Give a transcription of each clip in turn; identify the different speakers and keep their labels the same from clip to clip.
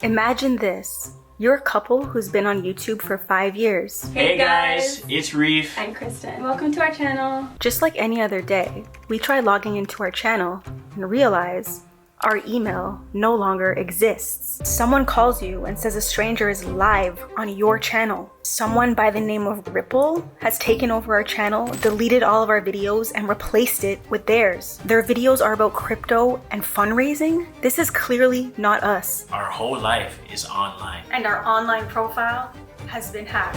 Speaker 1: Imagine this. You're a couple who's been on YouTube for 5 years.
Speaker 2: Hey guys, it's Reef
Speaker 3: and Kristen. Welcome to our channel.
Speaker 1: Just like any other day, we try logging into our channel and realize our email no longer exists. Someone calls you and says a stranger is live on your channel. Someone by the name of Ripple has taken over our channel, deleted all of our videos, and replaced it with theirs. Their videos are about crypto and fundraising. This is clearly not us.
Speaker 2: Our whole life is online.
Speaker 1: And our online profile has been hacked.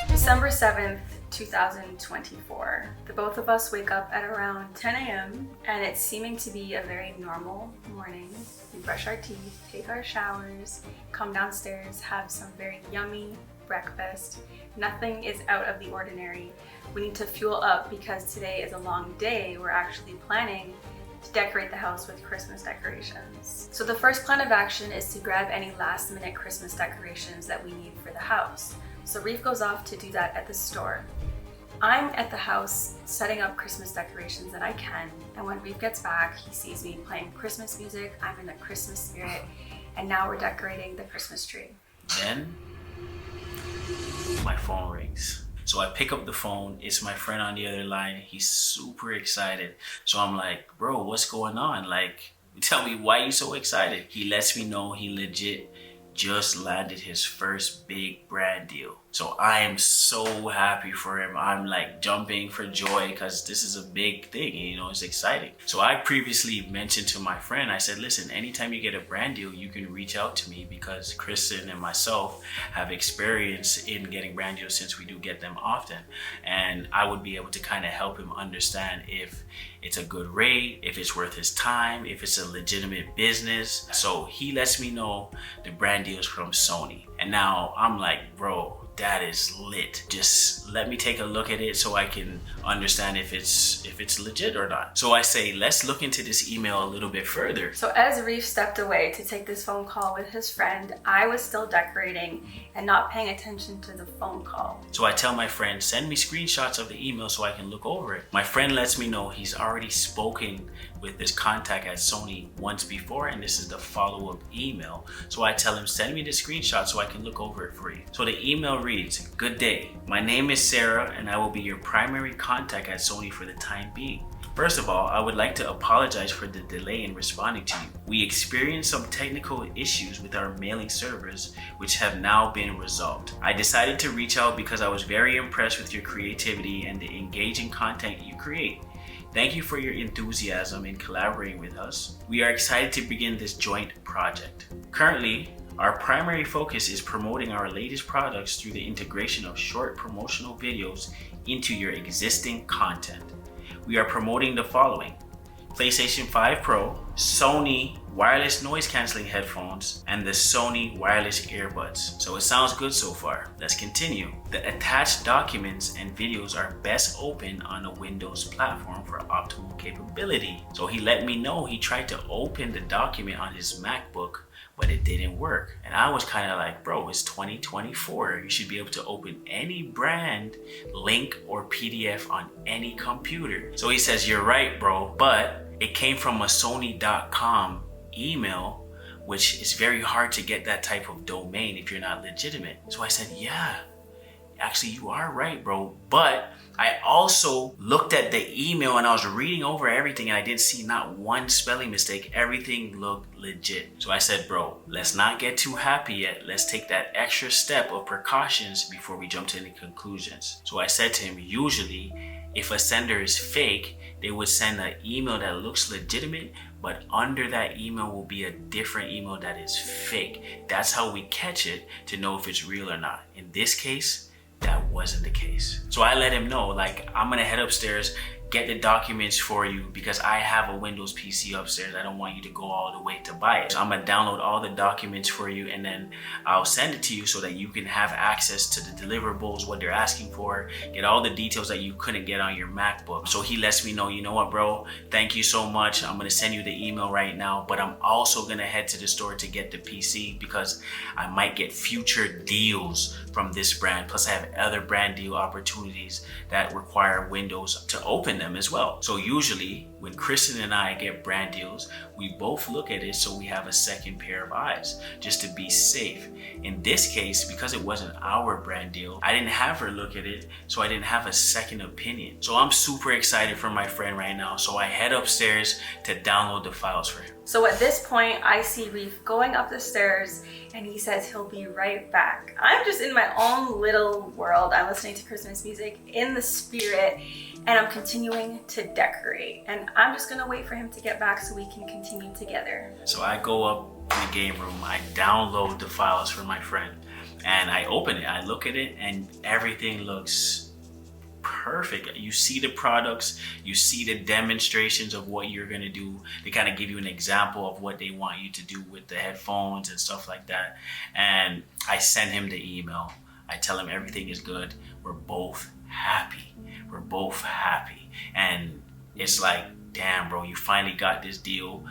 Speaker 1: December 7th, 2024. The both of us wake up at around 10 a.m. and it's seeming to be a very normal morning. We brush our teeth, take our showers, come downstairs, have some very yummy breakfast. Nothing is out of the ordinary. We need to fuel up because today is a long day. We're actually planning to decorate the house with Christmas decorations. So the first plan of action is to grab any last minute Christmas decorations that we need for the house. So Reef goes off to do that at the store. I'm at the house setting up Christmas decorations that I can, and when Reef gets back, he sees me playing Christmas music. I'm in the Christmas spirit, and now we're decorating the Christmas tree.
Speaker 2: Then my phone rings. So I pick up the phone, it's my friend on the other line. He's super excited. So I'm like, bro, what's going on? Like, tell me why you so excited. He lets me know he legit just landed his first big brand deal. So I am so happy for him. I'm like jumping for joy because this is a big thing, you know, it's exciting. So I previously mentioned to my friend, I said, listen, anytime you get a brand deal, you can reach out to me because Kristen and myself have experience in getting brand deals since we do get them often. And I would be able to kind of help him understand if it's a good rate, if it's worth his time, if it's a legitimate business. So he lets me know the brand deals from Sony. And now I'm like, bro, that is lit. Just let me take a look at it so I can understand if it's legit or not. So I say, let's look into this email a little bit further.
Speaker 1: So as Reef stepped away to take this phone call with his friend, I was still decorating and not paying attention to the phone call.
Speaker 2: So I tell my friend, send me screenshots of the email so I can look over it. My friend lets me know he's already spoken with this contact at Sony once before, and this is the follow-up email. So I tell him, send me the screenshot so I can look over it for you. So the email reads, good day. My name is Sarah and I will be your primary contact at Sony for the time being. First of all, I would like to apologize for the delay in responding to you. We experienced some technical issues with our mailing servers, which have now been resolved. I decided to reach out because I was very impressed with your creativity and the engaging content you create. Thank you for your enthusiasm in collaborating with us. We are excited to begin this joint project. Currently, our primary focus is promoting our latest products through the integration of short promotional videos into your existing content. We are promoting the following: PlayStation 5 Pro, Sony wireless noise cancelling headphones, and the Sony wireless earbuds. So it sounds good so far. Let's continue. The attached documents and videos are best open on a Windows platform for optimal capability. So he let me know he tried to open the document on his MacBook, but it didn't work. And I was kind of like, bro, it's 2024. You should be able to open any brand link or PDF on any computer. So he says, you're right, bro, but it came from a Sony.com email, which is very hard to get that type of domain if you're not legitimate. So I said, yeah, actually you are right, bro. But I also looked at the email and I was reading over everything and I didn't see not one spelling mistake. Everything looked legit. So I said, bro, let's not get too happy yet. Let's take that extra step of precautions before we jump to any conclusions. So I said to him, usually if a sender is fake, they would send an email that looks legitimate, but under that email will be a different email that is fake. That's how we catch it to know if it's real or not. In this case, that wasn't the case. So I let him know, like, I'm gonna head upstairs, get the documents for you because I have a Windows PC upstairs. I don't want you to go all the way to buy it. So I'm gonna download all the documents for you and then I'll send it to you so that you can have access to the deliverables, what they're asking for, get all the details that you couldn't get on your MacBook. So he lets me know, you know what, bro, thank you so much. I'm gonna send you the email right now, but I'm also gonna head to the store to get the PC because I might get future deals from this brand. Plus I have other brand deal opportunities that require Windows to open them as well. So usually when Kristen and I get brand deals, we both look at it so we have a second pair of eyes, just to be safe. In this case, because it wasn't our brand deal, I didn't have her look at it, so I didn't have a second opinion. So I'm super excited for my friend right now, so I head upstairs to download the files for him.
Speaker 1: So at this point, I see Reef going up the stairs and he says he'll be right back. I'm just in my own little world. I'm listening to Christmas music in the spirit and I'm continuing to decorate. And I'm just gonna wait for him to get back so we can continue together.
Speaker 2: So I go up in the game room, I download the files for my friend and I open it, I look at it and everything looks perfect. You see the products, you see the demonstrations of what you're gonna do. They kind of give you an example of what they want you to do with the headphones and stuff like that. And I send him the email. I tell him everything is good. We're both happy. We're both happy. And it's like, damn, bro, you finally got this deal.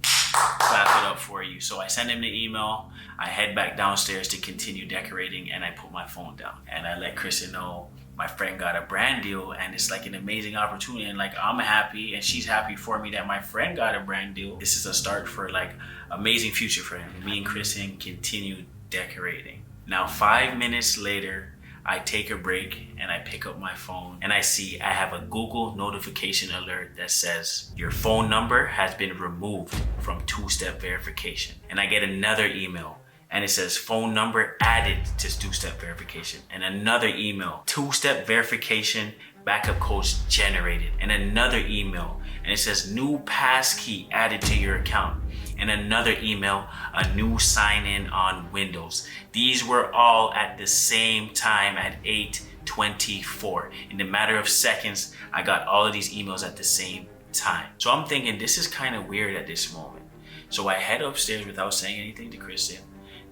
Speaker 2: Clap it up for you. So I send him the email. I head back downstairs to continue decorating and I put my phone down. And I let Kristen know my friend got a brand deal and it's like an amazing opportunity, and like I'm happy and she's happy for me that my friend got a brand deal. This is a start for like amazing future for him. Me and Kristen continue decorating. Now 5 minutes later, I take a break and I pick up my phone and I see I have a Google notification alert that says your phone number has been removed from two-step verification. And I get another email and it says phone number added to two-step verification, and another email, two-step verification backup codes generated, and another email and it says new passkey added to your account, and another email, a new sign-in on Windows. These were all at the same time at 8:24. In the matter of seconds, I got all of these emails at the same time. So I'm thinking this is kind of weird at this moment. So I head upstairs without saying anything to Kristen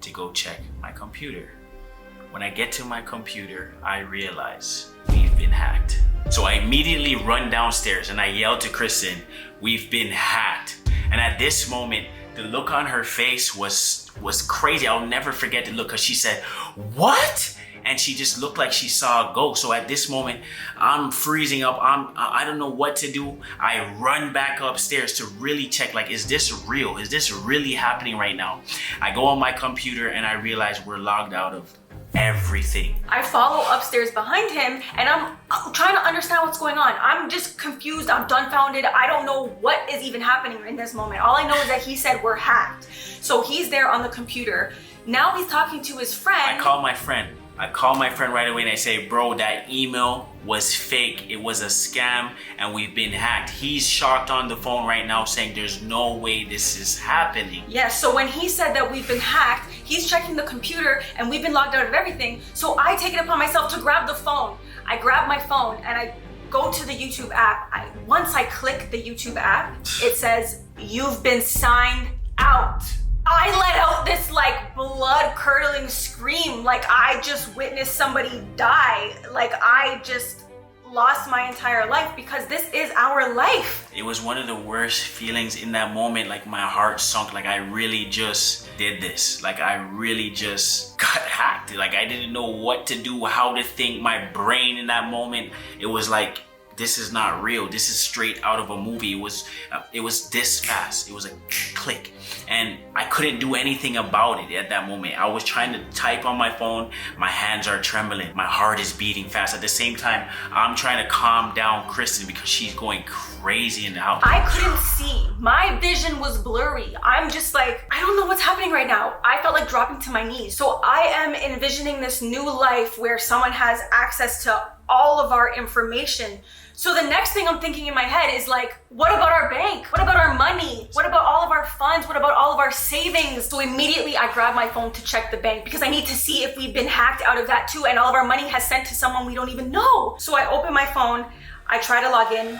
Speaker 2: to go check my computer. When I get to my computer, I realize we've been hacked. So I immediately run downstairs and I yell to Kristen, we've been hacked. And at this moment, the look on her face was crazy. I'll never forget the look because she said, what? And she just looked like she saw a ghost. So at this moment, I'm freezing up. I don't know what to do. I run back upstairs to really check, like, is this real? Is this really happening right now? I go on my computer and I realize we're logged out of everything.
Speaker 1: I follow upstairs behind him and I'm trying to understand what's going on. I'm just confused. I'm dumbfounded. I don't know what is even happening in this moment. All I know is that he said we're hacked. So he's there on the computer. Now he's talking to his friend.
Speaker 2: I call my friend right away and I say, bro, that email was fake. It was a scam and we've been hacked. He's shocked on the phone right now saying there's no way this is happening.
Speaker 1: Yes, so when he said that we've been hacked, he's checking the computer and we've been logged out of everything. So I take it upon myself to grab the phone. I grab my phone and I go to the YouTube app. Once I click the YouTube app, it says, you've been signed out. I let out this like blood curdling scream, like I just witnessed somebody die. Like I just lost my entire life because this is our life.
Speaker 2: It was one of the worst feelings in that moment. Like my heart sunk, like I really just did this. Like I really just got hacked. Like I didn't know what to do, how to think. My brain in that moment, it was like, this is not real. This is straight out of a movie. It was this fast. It was a click. And I couldn't do anything about it at that moment. I was trying to type on my phone. My hands are trembling. My heart is beating fast. At the same time, I'm trying to calm down Kristen because she's going crazy in the house.
Speaker 1: I couldn't see. My vision was blurry. I'm just like, I don't know what's happening right now. I felt like dropping to my knees. So I am envisioning this new life where someone has access to all of our information. So the next thing I'm thinking in my head is like, what about our bank? What about our money? What about all of our funds? What about all of our savings? So immediately I grab my phone to check the bank because I need to see if we've been hacked out of that too and all of our money has sent to someone we don't even know. So I open my phone, I try to log in.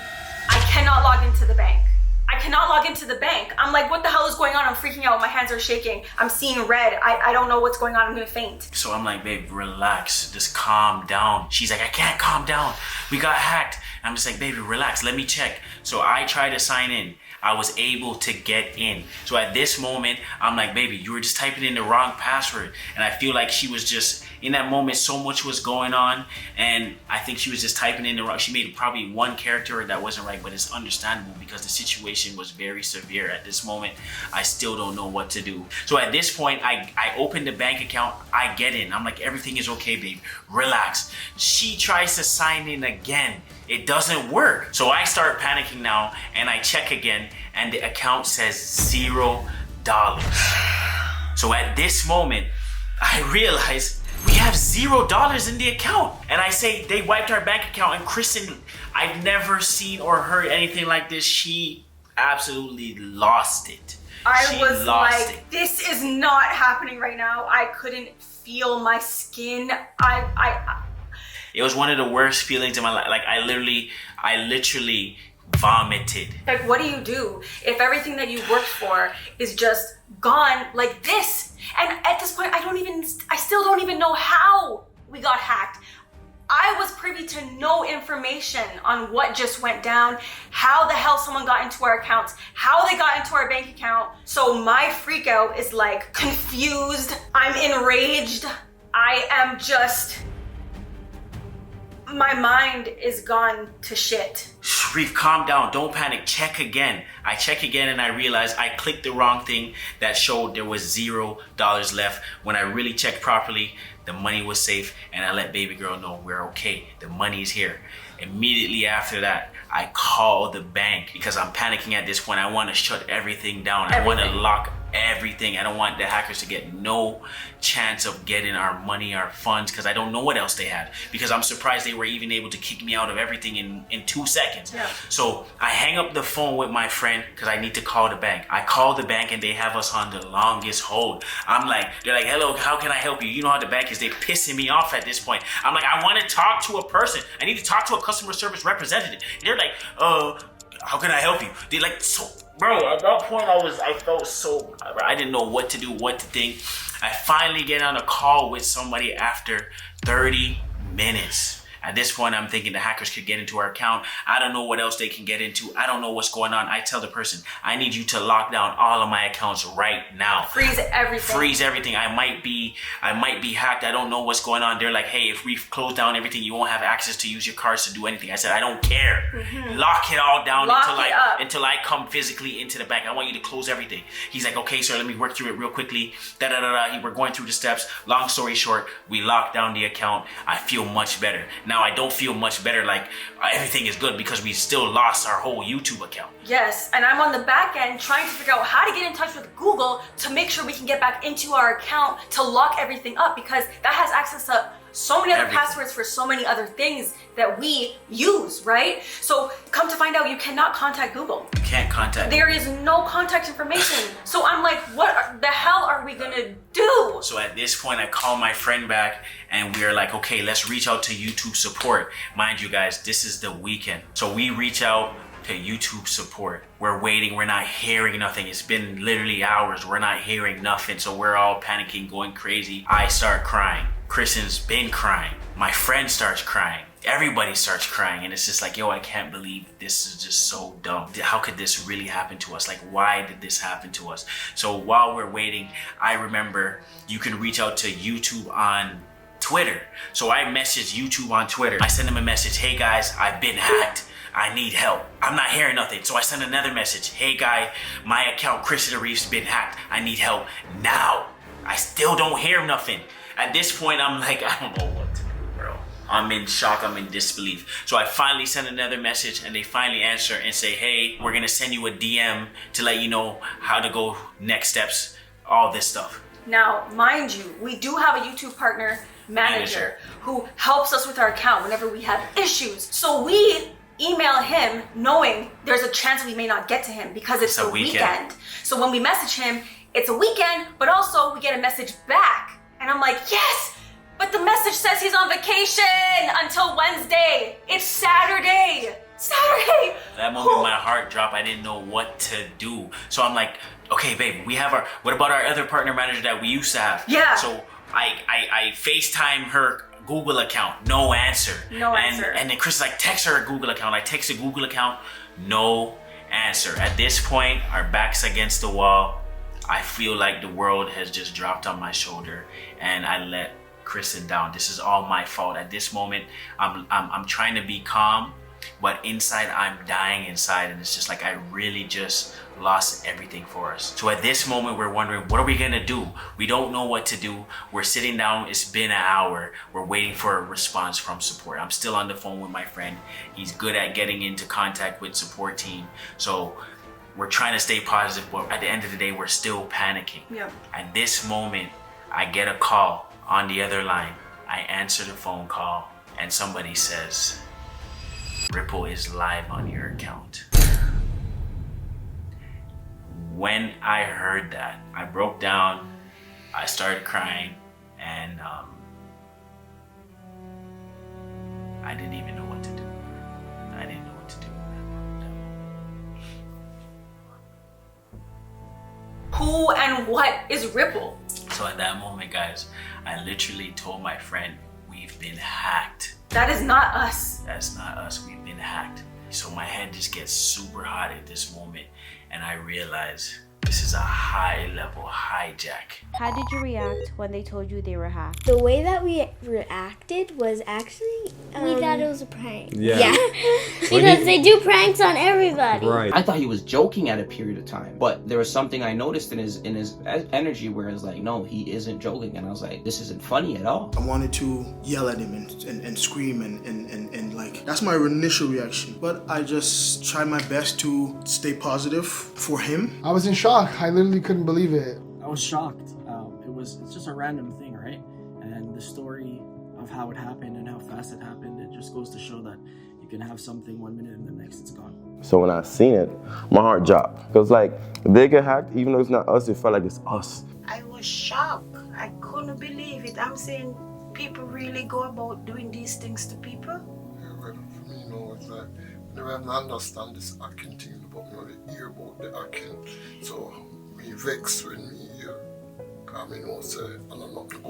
Speaker 1: I cannot log into the bank. I cannot log into the bank. I'm like, what the hell is going on? I'm freaking out. My hands are shaking. I'm seeing red. I don't know what's going on. I'm gonna faint.
Speaker 2: So I'm like, babe, relax. Just calm down. She's like, I can't calm down. We got hacked. I'm just like, baby, relax. Let me check. So I try to sign in. I was able to get in. So at this moment, I'm like, baby, you were just typing in the wrong password. And I feel like she was just, in that moment, so much was going on. And I think she was just typing in the wrong, she made probably one character that wasn't right, but it's understandable because the situation was very severe. At this moment, I still don't know what to do. So at this point, I opened the bank account, I get in. I'm like, everything is okay, babe, relax. She tries to sign in again. It doesn't work. So I start panicking now and I check again and the account says $0. So at this moment, I realize we have $0 in the account. And I say, they wiped our bank account. And Kristen, I've never seen or heard anything like this. She absolutely lost it.
Speaker 1: I was like, this is not happening right now. I couldn't feel my skin.
Speaker 2: It was one of the worst feelings in my life. Like I literally vomited.
Speaker 1: Like, what do if everything that you worked for is just gone like this? And at this point, I still don't even know how we got hacked. I was privy to no information on what just went down, how the hell someone got into our accounts, how they got into our bank account. So my freak out is like confused. I'm enraged. I am just, my mind is gone to shit.
Speaker 2: Reef, calm down, don't panic, check again. I check again and I realize I clicked the wrong thing that showed there was $0 left. When I really checked properly, the money was safe and I let baby girl know we're okay. The money's here. Immediately after that, I called the bank because I'm panicking at this point. I want to shut everything down. I want to lock everything. I don't want the hackers to get no chance of getting our money, our funds, because I don't know what else they had. Because I'm surprised they were even able to kick me out of everything in 2 seconds.
Speaker 1: Yeah.
Speaker 2: So I hang up the phone with my friend because I need to call the bank. I call the bank and they have us on the longest hold. They're like, hello, how can I help you? You know how the bank is. They're pissing me off at this point. I'm like, I want to talk to a person. I need to talk to a customer service representative. They're like, how can I help you? They're like, so, bro, at that point I felt so, I didn't know what to do, what to think. I finally get on a call with somebody after 30 minutes. At this point, I'm thinking the hackers could get into our account. I don't know what else they can get into. I don't know what's going on. I tell the person, I need you to lock down all of my accounts right now.
Speaker 1: Freeze everything.
Speaker 2: Freeze everything. I might be hacked. I don't know what's going on. They're like, hey, if we close down everything, you won't have access to use your cards to do anything. I said, I don't care. Lock it all down until I come physically into the bank. I want you to close everything. He's like, okay, sir, let me work through it real quickly. We're going through the steps. Long story short, we locked down the account. I feel much better. Now I don't feel much better, like everything is good, because we still lost our whole YouTube account.
Speaker 1: Yes, and I'm on the back end trying to figure out how to get in touch with Google to make sure we can get back into our account to lock everything up, because that has access to so many other passwords for so many other things that we use, right? So come to find out, you cannot contact Google.
Speaker 2: You can't contact.
Speaker 1: There is no contact information. So I'm like, what the hell are we gonna do?
Speaker 2: So at this point, I call my friend back and we're like, okay, let's reach out to YouTube support. Mind you guys, this is the weekend. So we reach out to YouTube support. We're waiting, we're not hearing nothing. It's been literally hours, we're not hearing nothing. So we're all panicking, going crazy. I start crying. Kristen's been crying. My friend starts crying. Everybody starts crying, and it's just like, yo, I can't believe this is just so dumb. How could this really happen to us? Like, why did this happen to us? So while we're waiting, I remember you can reach out to YouTube on Twitter. So I messaged YouTube on Twitter. I sent them a message, hey guys, I've been hacked. I need help. I'm not hearing nothing. So I sent another message, hey guy, my account Kristen And Reafe'S been hacked. I need help now. I still don't hear nothing. At this point, I'm like, I don't know what to do, bro. I'm in shock, I'm in disbelief. So I finally send another message and they finally answer and say, hey, we're gonna send you a DM to let you know how to go next steps, all this stuff.
Speaker 1: Now, mind you, we do have a YouTube partner manager who helps us with our account whenever we have issues. So we email him knowing there's a chance we may not get to him because it's the weekend. So when we message him, it's a weekend, but also we get a message back. And I'm like, yes, but the message says he's on vacation until Wednesday. It's Saturday.
Speaker 2: That moment my heart dropped. I didn't know what to do. So I'm like, okay, babe, what about our other partner manager that we used to have?
Speaker 1: Yeah.
Speaker 2: So I FaceTime her Google account, no answer.
Speaker 1: No answer.
Speaker 2: And then Chris like, text her Google account. I text the Google account, no answer. At this point, our backs against the wall. I feel like the world has just dropped on my shoulder and I let Kristen down. This is all my fault. At this moment, I'm trying to be calm, but inside I'm dying inside, and it's just like I really just lost everything for us. So at this moment, we're wondering, what are we gonna do? We don't know what to do. We're sitting down, it's been an hour. We're waiting for a response from support. I'm still on the phone with my friend. He's good at getting into contact with support team. So we're trying to stay positive, but at the end of the day, we're still panicking.
Speaker 1: Yep.
Speaker 2: At this moment, I get a call on the other line. I answer the phone call and somebody says, Ripple is live on your account. When I heard that, I broke down, I started crying, and I didn't even know what to do. I didn't know what to do in that moment.
Speaker 1: Who and what is Ripple?
Speaker 2: So at that moment, guys, I literally told my friend, we've been hacked.
Speaker 1: That is not us.
Speaker 2: That's not us, we've been hacked. So my head just gets super hot at this moment, and I realize this is a high level hijack.
Speaker 4: How did you react when they told you they were hacked?
Speaker 5: The way that we reacted was actually
Speaker 6: We thought it was a prank.
Speaker 5: yeah.
Speaker 6: Because they do pranks on everybody.
Speaker 7: Right. I thought he was joking at a period of time, but there was something I noticed in his energy where it's like, no, he isn't joking, and I was like, this isn't funny at all.
Speaker 8: I wanted to yell at him and scream and like, that's my initial reaction. But I just tried my best to stay positive for him.
Speaker 9: I was in shock. I literally couldn't believe it.
Speaker 10: I was shocked. It's just a random thing, right? And the story of how it happened and how fast it happened, it just goes to show that you can have something 1 minute and the next it's gone.
Speaker 11: So when I seen it, my heart dropped. Because like, they get hacked, even though it's not us, it felt like it's us.
Speaker 12: I was shocked. I couldn't believe it. I'm saying, people really go about doing these things to people?
Speaker 13: Yeah, well, for me, no, it's like, I never understand this hacking thing, but me only hear about the hacking. So, me vex when me hear, because me know say, and I'm not good.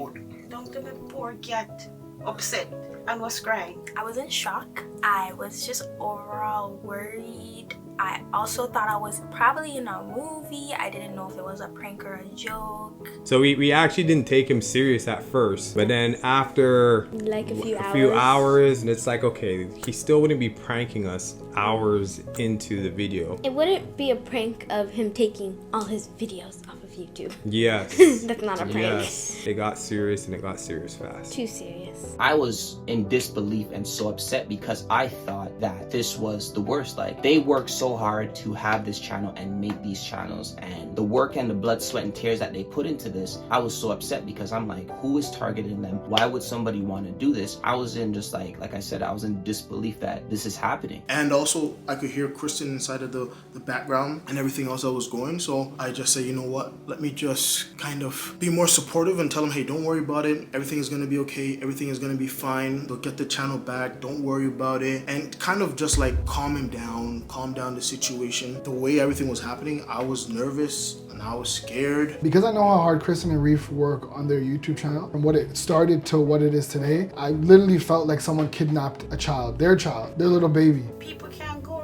Speaker 12: Don't tell me poor cat upset and was crying.
Speaker 5: I was in shock. I was just overall worried. I also thought I was probably in a movie. I didn't know if it was a prank or a joke.
Speaker 14: So we actually didn't take him serious at first, but then after
Speaker 5: like a
Speaker 14: few hours, and it's like, okay, he still wouldn't be pranking us hours into the video.
Speaker 6: It wouldn't be a prank of him taking all his videos off of YouTube.
Speaker 14: Yes.
Speaker 6: That's not a prank.
Speaker 14: Yes. It got serious, and it got serious fast.
Speaker 6: Too serious.
Speaker 7: I was in disbelief and so upset because I thought that this was the worst. Like, they worked so hard to have this channel and make these channels, and the work and the blood, sweat, and tears that they put into this, I was so upset because I'm like, who is targeting them? Why would somebody want to do this? I was in just like I said, I was in disbelief that this is happening.
Speaker 8: And also, I could hear Kristen inside of the background and everything else that was going. So I just say, you know what? Let me just kind of be more supportive and tell him, hey, don't worry about it. Everything is going to be okay. Everything is going to be fine. They'll get the channel back. Don't worry about it. And kind of just like calm down the situation. The way everything was happening, I was nervous and I was scared.
Speaker 9: Because I know how hard Kristen and Reaf work on their YouTube channel and what it started to what it is today, I literally felt like someone kidnapped a child, their little baby.
Speaker 12: People can't go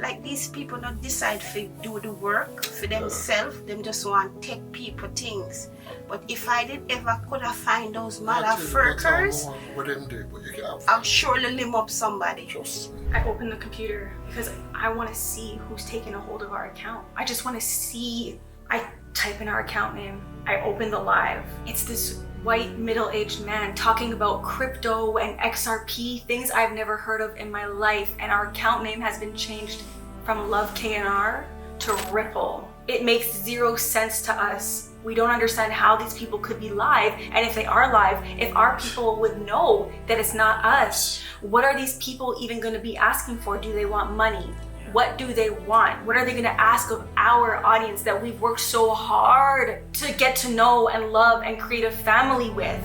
Speaker 12: like these people not decide to do the work for themselves. Them just want to take people things. But if I did ever could have find those motherfuckers, I'll surely limb up somebody.
Speaker 1: I opened the computer because I want to see who's taking a hold of our account. I just want to see. I type in our account name. I open the live. It's this white middle-aged man talking about crypto and XRP, things I've never heard of in my life, and our account name has been changed from Love KNR to Ripple. It makes zero sense to us. We don't understand how these people could be live, and if they are live, if our people would know that it's not us, what are these people even going to be asking for? Do they want money? What do they want? What are they going to ask of our audience that we've worked so hard to get to know and love and create a family with?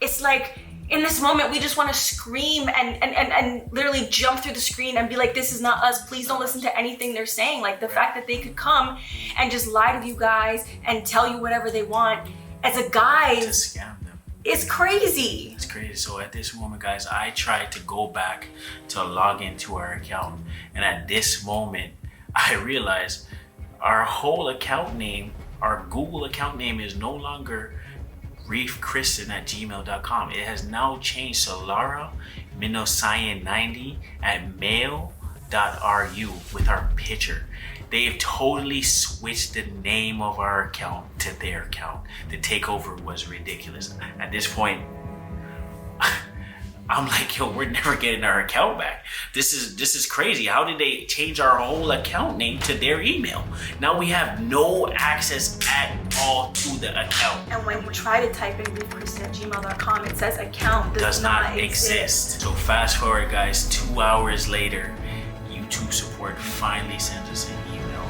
Speaker 1: It's like In this moment, we just want to scream and literally jump through the screen and be like, this is not us. Please don't listen to anything they're saying. Like the fact that they could come and just lie to you guys and tell you whatever they want as a guide
Speaker 2: to scam them.
Speaker 1: It's crazy.
Speaker 2: It's crazy. So at this moment, guys, I tried to go back to log into our account. And at this moment, I realized our whole account name, our Google account name is no longer reafe'Kristen@gmail.com. It has now changed to Laura Minosayan90 at mail.ru with our picture. They've totally switched the name of our account to their account. The takeover was ridiculous. At this point, I'm like, yo, we're never getting our account back. This is crazy. How did they change our whole account name to their email? Now we have no access at all to the account.
Speaker 1: And when you try to type in reafe'Kristen@gmail.com, it says account does not exist.
Speaker 2: So fast forward, guys, 2 hours later, YouTube support finally sends us an email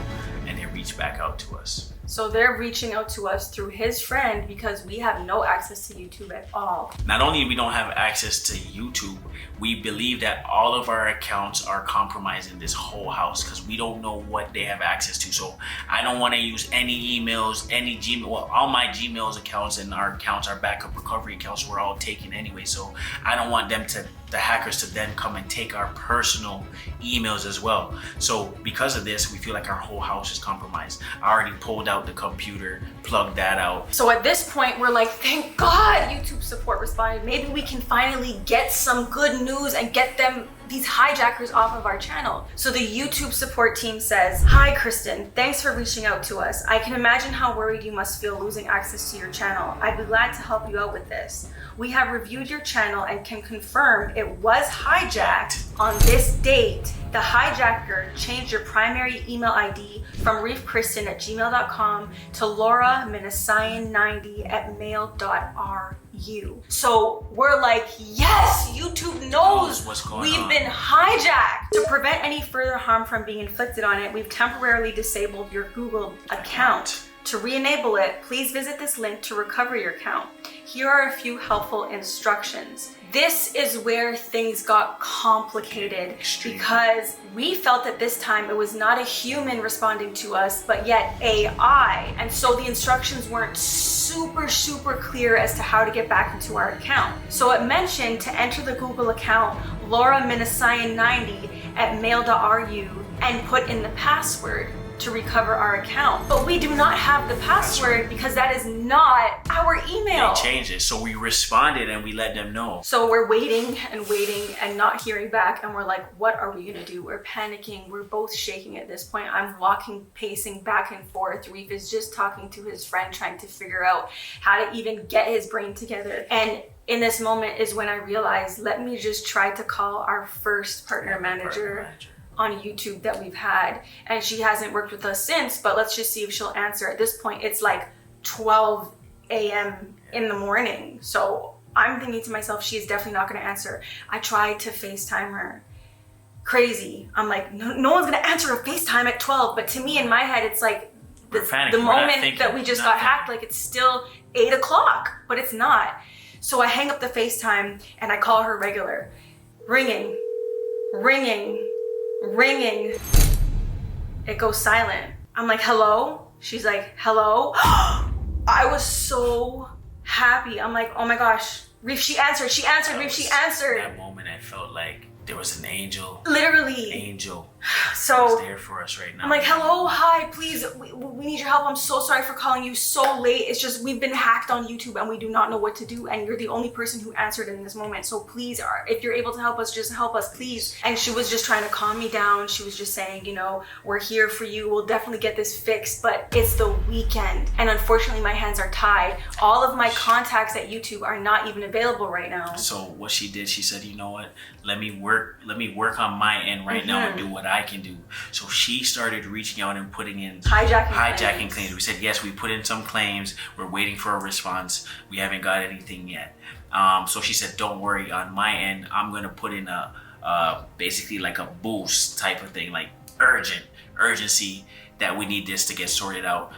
Speaker 2: and they reach back out to us.
Speaker 1: So they're reaching out to us through his friend because we have no access to YouTube at all.
Speaker 2: Not only we don't have access to YouTube, we believe that all of our accounts are compromised in this whole house because we don't know what they have access to. So I don't want to use any emails, any Gmail. Well, all my Gmail's accounts and our accounts, our backup recovery accounts were all taken anyway. So I don't want them to, the hackers, to then come and take our personal emails as well. So because of this, we feel like our whole house is compromised. I already pulled out the computer, plugged that out.
Speaker 1: So at this point, we're like, thank God YouTube support responded. Maybe we can finally get some good news and get them, these hijackers, off of our channel. So the YouTube support team says, "Hi Kristen, thanks for reaching out to us. I can imagine how worried you must feel losing access to your channel. I'd be glad to help you out with this. We have reviewed your channel and can confirm it was hijacked on this date. The hijacker changed your primary email ID from reafe'Kristen@gmail.com to Laura Minosayan90@mail.ru. So we're like, yes, YouTube knows
Speaker 2: what's going
Speaker 1: we've
Speaker 2: on.
Speaker 1: been hijacked. To prevent any further harm from being inflicted on it, we've temporarily disabled your Google account. To re-enable it, please visit this link to recover your account. Here are a few helpful instructions." This is where things got complicated because we felt at this time it was not a human responding to us, but yet AI. And so the instructions weren't super clear as to how to get back into our account. So it mentioned to enter the Google account Laura Minosayan90@mail.ru and put in the password to recover our account. But we do not have the password because that is not our email.
Speaker 2: They changed it, so we responded and we let them know.
Speaker 1: So we're waiting and not hearing back, and we're like, what are we gonna do? We're panicking, we're both shaking at this point. I'm walking, pacing back and forth. Reef is just talking to his friend, trying to figure out how to even get his brain together. And in this moment is when I realized, let me just try to call our first partner manager on YouTube that we've had, and she hasn't worked with us since, but let's just see if she'll answer. At this point, it's like 12 a.m. in the morning. So I'm thinking to myself, she is definitely not gonna answer. I tried to FaceTime her. Crazy. I'm like, no one's gonna answer a FaceTime at 12, but to me in my head, it's like the moment that we just got hacked, like it's still 8 o'clock, but it's not. So I hang up the FaceTime and I call her regular. Ringing. It goes silent. I'm like, hello? She's like, hello? I was so happy. I'm like, oh my gosh. Reef, she answered, Reef, she answered.
Speaker 2: That moment I felt like there was an angel.
Speaker 1: Literally.
Speaker 2: Angel.
Speaker 1: So
Speaker 2: was there for us right now.
Speaker 1: I'm like, hello, hi, please, we need your help. I'm so sorry for calling you so late. It's just we've been hacked on YouTube and we do not know what to do, and you're the only person who answered in this moment. So please, if you're able to help us, just help us, please. And she was just trying to calm me down. She was just saying, you know, we're here for you. We'll definitely get this fixed, but it's the weekend. And unfortunately, my hands are tied. All of my contacts at YouTube are not even available right now.
Speaker 2: So what she did, she said, you know what? Let me work on my end right now and do what I can do. So she started reaching out and putting in hijacking claims. We said, yes, we put in some claims. We're waiting for a response. We haven't got anything yet. So she said, don't worry, on my end, I'm going to put in basically like a boost type of thing, like urgency that we need this to get sorted out.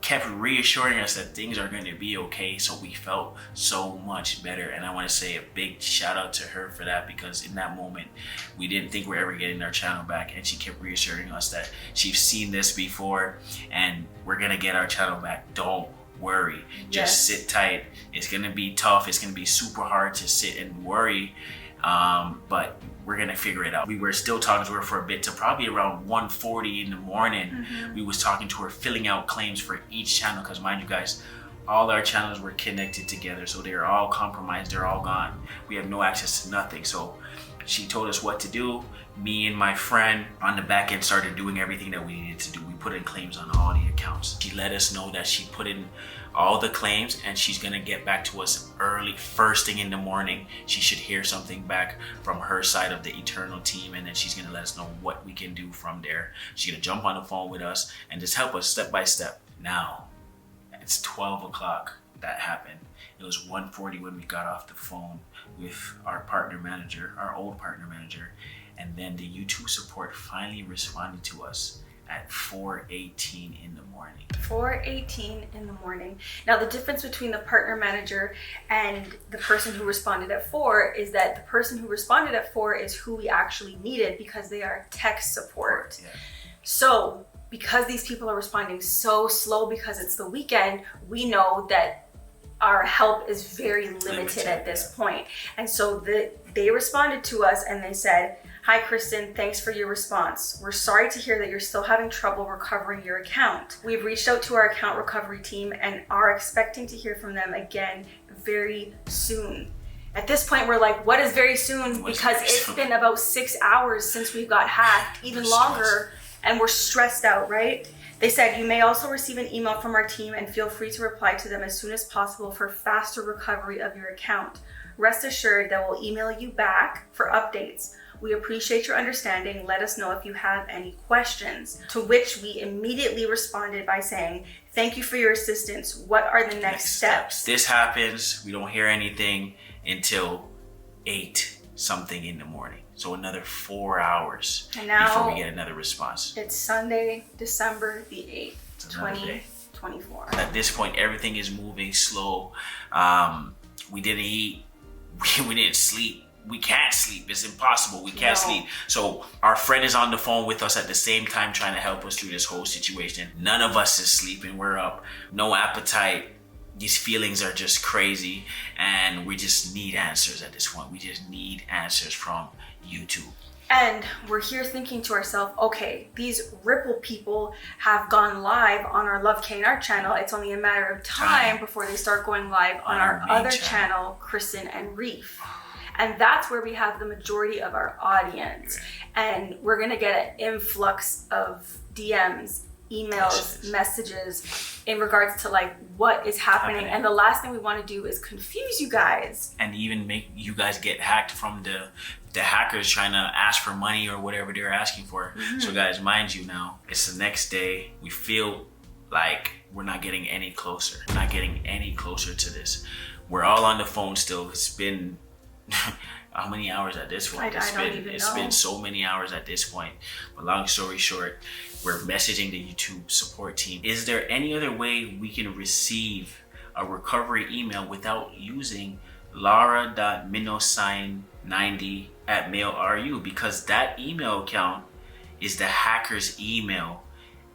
Speaker 2: kept reassuring us that things are going to be okay. So we felt so much better. And I want to say a big shout out to her for that, because in that moment, we didn't think we're ever getting our channel back. And she kept reassuring us that she's seen this before and we're going to get our channel back. Don't worry. Just sit tight. It's going to be tough. It's going to be super hard to sit and worry. But we're gonna figure it out. We were still talking to her for a bit, to probably around 1:40 in the morning. We was talking to her, filling out claims for each channel, because mind you guys, all our channels were connected together, so they're all compromised, they're all gone. We have no access to nothing. So she told us what to do. Me and my friend on the back end started doing everything that we needed to do. We put in claims on all the accounts. She let us know that she put in all the claims and she's gonna get back to us early, first thing in the morning. She should hear something back from her side of the Eternal team, and then she's gonna let us know what we can do from there. She's gonna jump on the phone with us and just help us step by step. Now, it's 12 o'clock that happened. It was 1:40 when we got off the phone with our partner manager, our old partner manager, and then the YouTube support finally responded to us at 4:18 in the morning.
Speaker 1: 4:18 in the morning. Now the difference between the partner manager and the person who responded at 4 is that the person who responded at 4 is who we actually needed, because they are tech support. So because these people are responding so slow because it's the weekend, we know that our help is very limited at this point. And so they responded to us and they said, "Hi Kristen, thanks for your response. We're sorry to hear that you're still having trouble recovering your account. We've reached out to our account recovery team and are expecting to hear from them again very soon." At this point, we're like, what is very soon? Because it's been about 6 hours since we got hacked, even longer, and we're stressed out, right? They said, "You may also receive an email from our team and feel free to reply to them as soon as possible for faster recovery of your account. Rest assured that we'll email you back for updates. We appreciate your understanding. Let us know if you have any questions." To which we immediately responded by saying, "Thank you for your assistance. What are the next steps?"
Speaker 2: This happens, we don't hear anything until 8 something in the morning. So another 4 hours
Speaker 1: And now
Speaker 2: before we get another response.
Speaker 1: It's Sunday, December the 8th, 2024.
Speaker 2: At this point, everything is moving slow. We didn't eat, we didn't sleep. We can't sleep. It's impossible. We can't sleep. So our friend is on the phone with us at the same time trying to help us through this whole situation. None of us is sleeping. We're up. No appetite. These feelings are just crazy. And we just need answers at this point. We just need answers from YouTube.
Speaker 1: And we're here thinking to ourselves, okay, these Ripple people have gone live on our Love K&R channel. It's only a matter of time before they start going live on our other channel, Kristen And Reaf. And that's where we have the majority of our audience. And we're gonna get an influx of DMs, emails, messages in regards to like what is happening. And the last thing we wanna do is confuse you guys.
Speaker 2: And even make you guys get hacked from the hackers trying to ask for money or whatever they're asking for. So guys, mind you now, it's the next day. We feel like we're not getting any closer. We're not getting any closer to this. We're all on the phone still. It's been how many hours at this point? It's been so many hours at this point. But long story short, we're messaging the YouTube support team. Is there any other way we can receive a recovery email without using lara.minnosign90@mail.ru? Because that email account is the hacker's email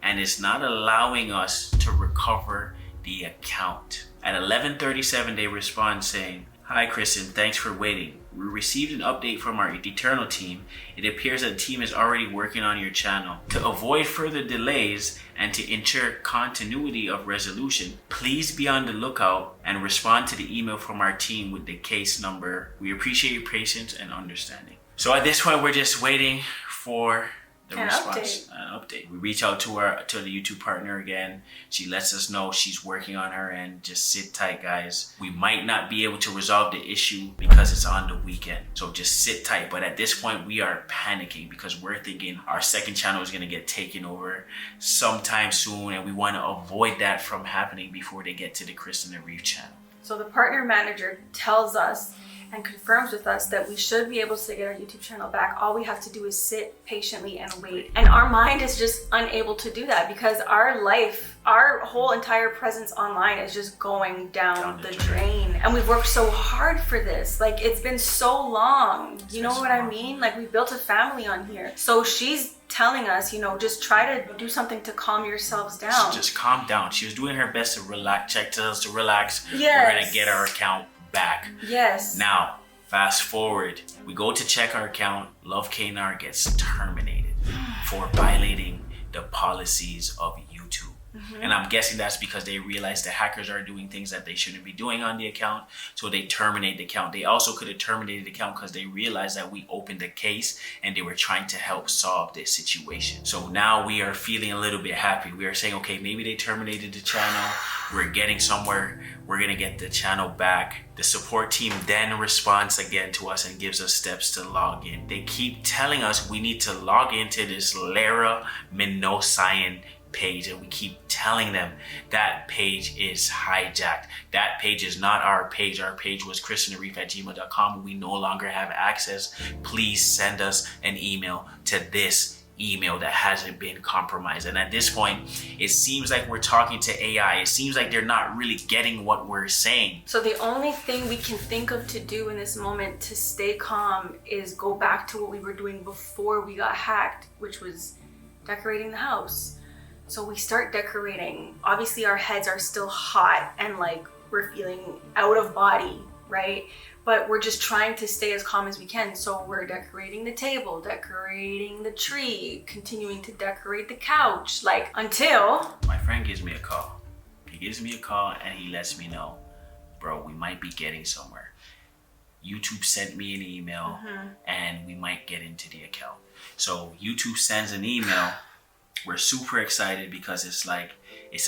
Speaker 2: and it's not allowing us to recover the account. At 11:37, they respond saying, "Hi Kristen, thanks for waiting. We received an update from our Eternal team. It appears that the team is already working on your channel. To avoid further delays and to ensure continuity of resolution, please be on the lookout and respond to the email from our team with the case number. We appreciate your patience and understanding." So at this point, we're just waiting for the response, an update. We reach out to the YouTube partner again. She lets us know she's working on her end. Just sit tight, guys. We might not be able to resolve the issue because it's on the weekend. So just sit tight. But at this point, we are panicking because we're thinking our second channel is gonna get taken over sometime soon, and we want to avoid that from happening before they get to the Kristen And Reaf channel.
Speaker 1: So the partner manager tells us and confirms with us that we should be able to get our YouTube channel back. All we have to do is sit patiently and wait. And our mind is just unable to do that because our life, our whole entire presence online is just going down the drain. And we've worked so hard for this. Like, it's been so long. You know what I mean? Like, we built a family on here. So she's telling us, you know, just try to do something to calm yourselves down.
Speaker 2: Just calm down. She was doing her best to relax, tell us to relax.
Speaker 1: Yes.
Speaker 2: We're gonna get our account back.
Speaker 1: Yes.
Speaker 2: Now, fast forward. We go to check our account. Love Knar gets terminated for violating the policies of YouTube. And I'm guessing that's because they realize the hackers are doing things that they shouldn't be doing on the account. So they terminate the account. They also could have terminated the account because they realized that we opened the case and they were trying to help solve this situation. So now we are feeling a little bit happy. We are saying, okay, maybe they terminated the channel. We're getting somewhere. We're going to get the channel back. The support team then responds again to us and gives us steps to log in. They keep telling us we need to log into this Lara Minosian page, and we keep telling them that page is hijacked. That page is not our page. Our page was kristenandreaf@gmail.com. We no longer have access. Please send us an email to this email that hasn't been compromised. And at this point, it seems like we're talking to AI. It seems like they're not really getting what we're saying.
Speaker 1: So the only thing we can think of to do in this moment to stay calm is go back to what we were doing before we got hacked, which was decorating the house. So we start decorating. Obviously our heads are still hot and like we're feeling out of body, right? But we're just trying to stay as calm as we can. So we're decorating the table, decorating the tree, continuing to decorate the couch, like until...
Speaker 2: My friend gives me a call. He gives me a call and he lets me know, bro, we might be getting somewhere. YouTube sent me an email and we might get into the account. So YouTube sends an email. We're super excited because it's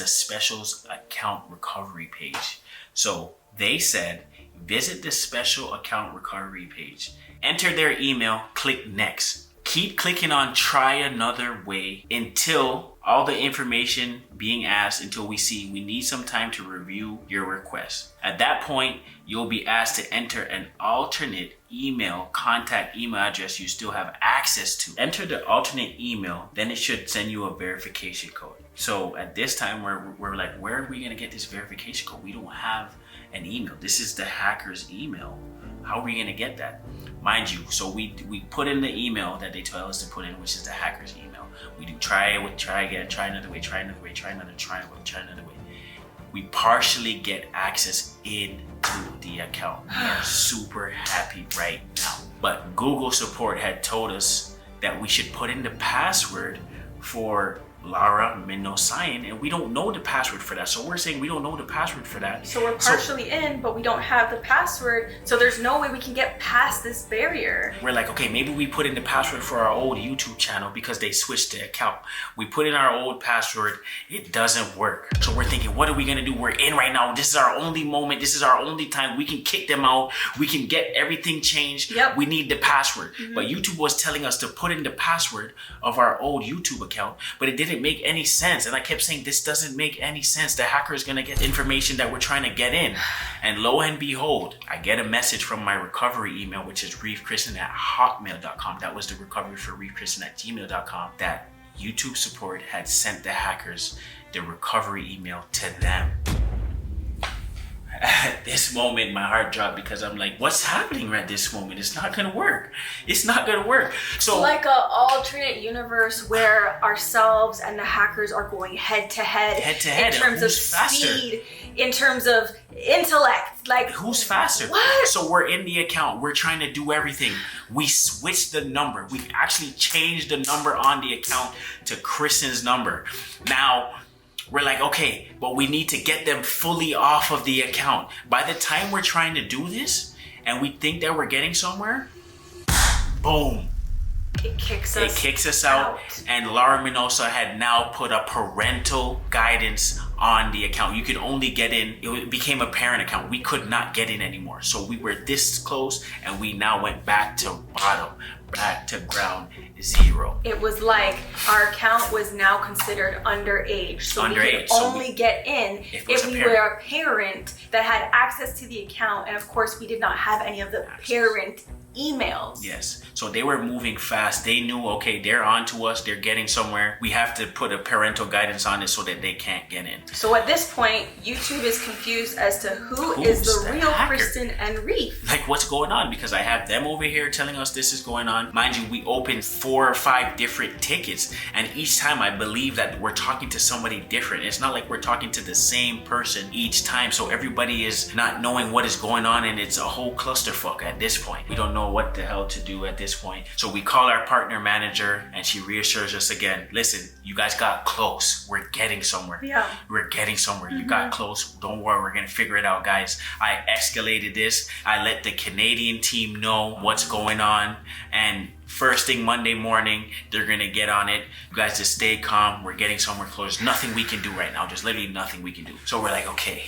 Speaker 2: a special account recovery page. So they said, visit the special account recovery page, enter their email, click next. Keep clicking on try another way until all the information being asked, until we see we need some time to review your request. At that point, you'll be asked to enter an alternate contact email address you still have access to. Enter the alternate email, then it should send you a verification code. So at this time, we're like, where are we gonna get this verification code? We don't have an email. This is the hacker's email. How are we gonna get that? Mind you, so we put in the email that they tell us to put in, which is the hacker's email. We do try again, try another way, try another way, try another way. We partially get access into the account. We are super happy right now. But Google support had told us that we should put in the password for Lara Minosian, and we don't know the password for that. So we're saying we don't know the password for that.
Speaker 1: So we're partially in, but we don't have the password. So there's no way we can get past this barrier.
Speaker 2: We're like, okay, maybe we put in the password for our old YouTube channel because they switched the account. We put in our old password, it doesn't work. So we're thinking, what are we gonna do? We're in right now. This is our only moment. This is our only time. We can kick them out. We can get everything changed.
Speaker 1: Yep.
Speaker 2: We need the password. But YouTube was telling us to put in the password of our old YouTube account, but it didn't make any sense. And I kept saying, this doesn't make any sense. The hacker is gonna get information that we're trying to get in. And lo and behold, I get a message from my recovery email, which is reafe'Kristen@hotmail.com. That was the recovery for reafe'Kristen@gmail.com, that YouTube support had sent the hackers the recovery email to them. At this moment, my heart dropped because I'm like, what's happening at this moment? It's not gonna work. It's not gonna work. So
Speaker 1: like an alternate universe where ourselves and the hackers are going head to head in terms of speed, in terms of intellect. Like,
Speaker 2: who's faster?
Speaker 1: What?
Speaker 2: So we're in the account. We're trying to do everything. We switched the number. We actually changed the number on the account to Kristen's number. Now, we're like, okay, but we need to get them fully off of the account. By the time we're trying to do this and we think that we're getting somewhere, boom.
Speaker 1: It kicks us
Speaker 2: out. And Lara Minosian had now put a parental guidance on the account. You could only get in, it became a parent account. We could not get in anymore. So we were this close and we now went back to back to ground zero.
Speaker 1: It was like our account was now considered underage. So we could only get in if we were a parent that had access to the account. And of course, we did not have any of the parent emails.
Speaker 2: Yes. So they were moving fast. They knew, okay, they're on to us. They're getting somewhere. We have to put a parental guidance on it so that they can't get in.
Speaker 1: So at this point, YouTube is confused as to who is the real
Speaker 2: hacker?
Speaker 1: Kristen and Reaf.
Speaker 2: Like, what's going on? Because I have them over here telling us this is going on. Mind you, we opened 4 or 5 different tickets. And each time I believe that we're talking to somebody different. It's not like we're talking to the same person each time. So everybody is not knowing what is going on. And it's a whole clusterfuck at this point. We don't know what the hell to do at this point. So we call our partner manager and she reassures us again, listen, you guys got close. We're getting somewhere.
Speaker 1: Yeah.
Speaker 2: We're getting somewhere. You got close. Don't worry, we're gonna figure it out, guys. I escalated this. I let the Canadian team know what's going on, and first thing Monday morning, they're gonna get on it. You guys just stay calm. We're getting somewhere close. There's nothing we can do right now. Just literally nothing we can do. So we're like, okay,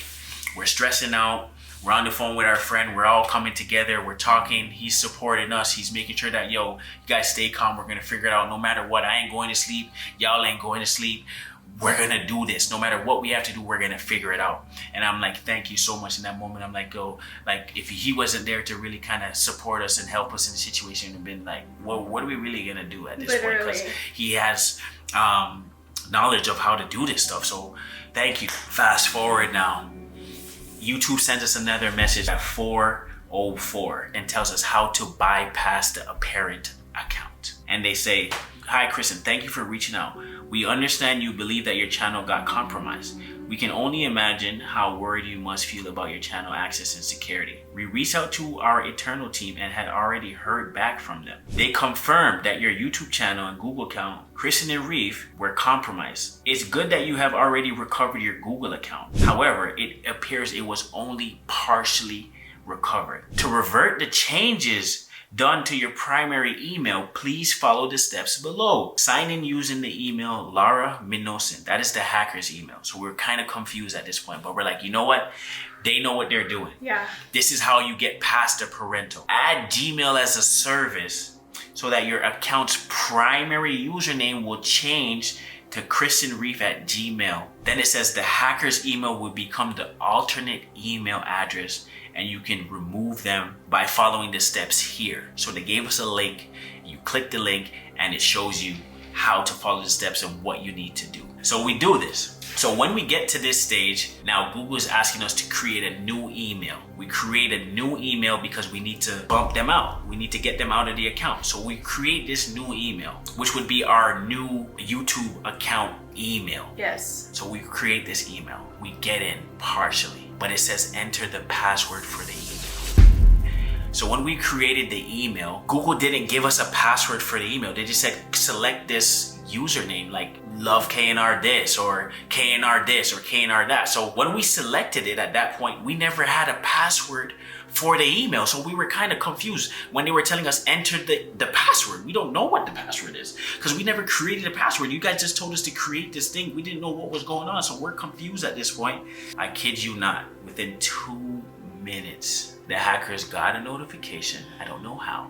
Speaker 2: we're stressing out. We're on the phone with our friend. We're all coming together. We're talking. He's supporting us. He's making sure that, yo, you guys stay calm. We're going to figure it out no matter what. I ain't going to sleep. Y'all ain't going to sleep. We're going to do this. No matter what we have to do, we're going to figure it out. And I'm like, thank you so much. In that moment, I'm like, yo, like if he wasn't there to really kind of support us and help us in the situation, it would have been like, well, what are we really going to do at this point? Because he has knowledge of how to do this stuff. So thank you. Fast forward now. YouTube sends us another message at 4:04 and tells us how to bypass the parent account. And they say, hi Kristen, thank you for reaching out. We understand you believe that your channel got compromised. We can only imagine how worried you must feel about your channel access and security. We reached out to our internal team and had already heard back from them. They confirmed that your YouTube channel and Google account, Kristen and Reaf, were compromised. It's good that you have already recovered your Google account. However, it appears it was only partially recovered. To revert the changes done to your primary email, please follow the steps below. Sign in using the email Lara Minosin. That is the hacker's email. So we're kind of confused at this point, but we're like, you know what? They know what they're doing.
Speaker 1: Yeah.
Speaker 2: This is how you get past the parental. Add Gmail as a service so that your account's primary username will change to KristenReaf@gmail. Then it says the hacker's email will become the alternate email address, and you can remove them by following the steps here. So they gave us a link. You click the link and it shows you how to follow the steps and what you need to do. So we do this. So when we get to this stage, now Google is asking us to create a new email. We create a new email because we need to bump them out. We need to get them out of the account. So we create this new email, which would be our new YouTube account email.
Speaker 1: Yes.
Speaker 2: So we create this email. We get in partially, but it says enter the password for the email. So when we created the email, Google didn't give us a password for the email. They just said, select this username, like love KNR this or KNR this or KNR that. So when we selected it at that point, we never had a password for the email. So we were kind of confused when they were telling us enter the password. We don't know what the password is because we never created a password. You guys just told us to create this thing. We didn't know what was going on. So we're confused at this point. I kid you not, within 2 minutes, the hackers got a notification. I don't know how.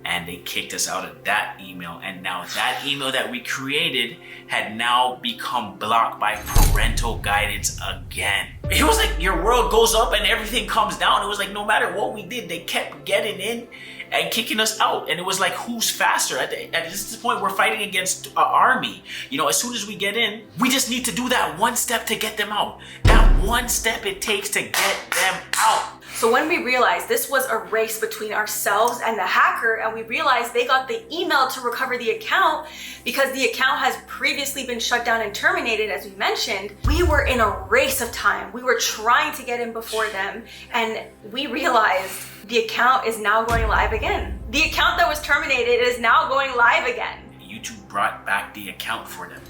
Speaker 2: And they kicked us out of that email. And now that email that we created had now become blocked by parental guidance again. It was like your world goes up and everything comes down. It was like no matter what we did, they kept getting in and kicking us out. And it was like, who's faster? At this point, we're fighting against an army. You know, as soon as we get in, we just need to do that one step to get them out. That one step it takes to get them out.
Speaker 1: So when we realized this was a race between ourselves and the hacker, and we realized they got the email to recover the account because the account has previously been shut down and terminated, as we mentioned, we were in a race of time. We were trying to get in before them, and we realized the account is now going live again. The account that was terminated is now going live again.
Speaker 2: YouTube brought back the account for them.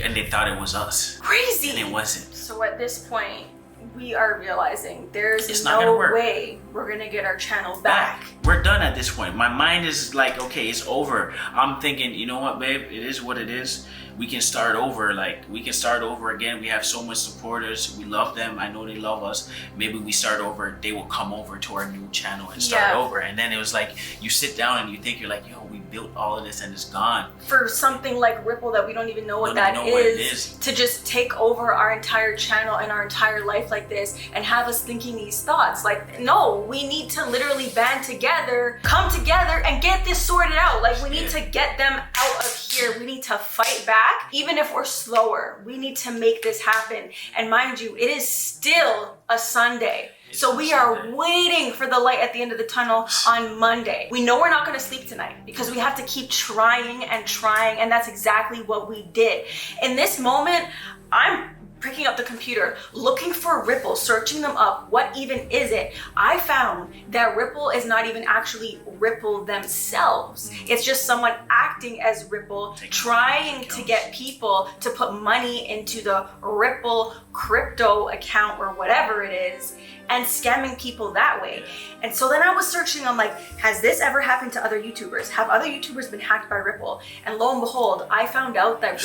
Speaker 2: And they thought it was us.
Speaker 1: Crazy.
Speaker 2: And it wasn't.
Speaker 1: So at this point, we are realizing there's
Speaker 2: It's not
Speaker 1: no
Speaker 2: gonna work.
Speaker 1: way we're gonna get our channel back.
Speaker 2: we're done at this point. My mind is like, okay, it's over. I'm thinking, you know what, babe, it is what it is. We can start over. Like, we can start over again. We have so much supporters. We love them. I know they love us. Maybe we start over. They will come over to our new channel and start over. And then it was like, you sit down and you think, you're like, yo, we built all of this and it's gone.
Speaker 1: For something like Ripple that we don't even know what that is, to just take over our entire channel and our entire life like this and have us thinking these thoughts. Like, no, we need to literally band together, come together and get this sorted out. Like, we need to get them out of here. We need to fight back. Even if we're slower, we need to make this happen. And mind you, it is still a Sunday. So we are waiting for the light at the end of the tunnel on Monday. We know we're not going to sleep tonight because we have to keep trying and trying. And that's exactly what we did. In this moment, I'm picking up the computer, looking for Ripple, searching them up. What even is it? I found that Ripple is not even actually Ripple themselves. It's just someone acting as Ripple, trying to get people to put money into the Ripple crypto account or whatever it is, and scamming people that way. And so then I was searching, I'm like, has this ever happened to other YouTubers? Have other YouTubers been hacked by Ripple? And lo and behold, I found out that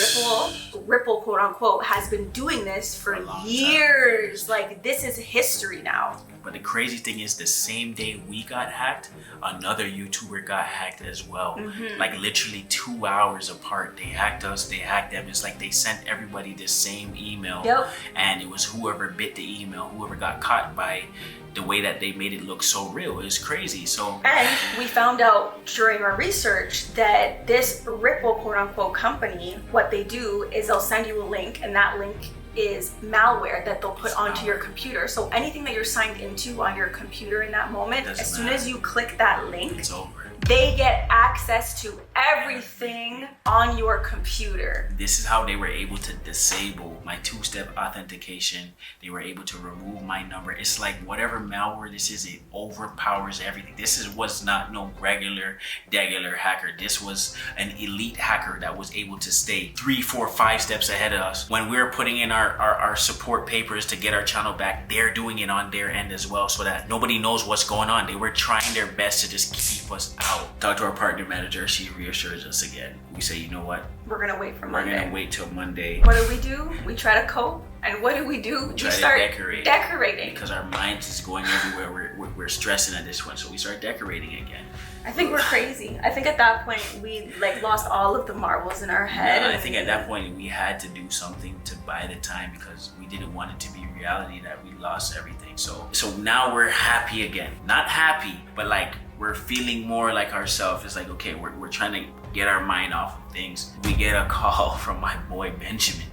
Speaker 1: Ripple quote unquote, has been doing this for years. Like, this is history now.
Speaker 2: But the crazy thing is, the same day we got hacked, another YouTuber got hacked as well. Like literally 2 hours apart. They hacked us, they hacked them. It's like they sent everybody the same email. And it was whoever bit the email, whoever got caught by the way that they made it look so real. It was crazy. So,
Speaker 1: and we found out during our research that this Ripple quote unquote company, what they do is they'll send you a link, and that link is malware that they'll put onto your computer. So anything that you're signed into on your computer in that moment, as soon as you click that link,
Speaker 2: it's over.
Speaker 1: They get access to everything on your computer.
Speaker 2: This is how they were able to disable my two-step authentication. They were able to remove my number. It's like whatever malware this is, it overpowers everything. This was not no regular hacker. This was an elite hacker that was able to stay 3, 4, 5 steps ahead of us. When we're putting in our support papers to get our channel back, they're doing it on their end as well, so that nobody knows what's going on. They were trying their best to just keep us out. Talk to our partner manager. She reassures us again. We say, you know what?
Speaker 1: We're gonna wait for Monday.
Speaker 2: We're gonna wait till Monday.
Speaker 1: What do? We try to cope. And what do? We start decorating.
Speaker 2: Because our minds is going everywhere. We're stressing at this point, so we start decorating again.
Speaker 1: I think we're crazy. I think at that point we like lost all of the marbles in our head.
Speaker 2: Yeah, I think at that point we had to do something to buy the time, because we didn't want it to be reality that we lost everything. So now we're happy again. Not happy, but like we're feeling more like ourselves. It's like, okay, we're trying to get our mind off of things. We get a call from my boy Benjamin.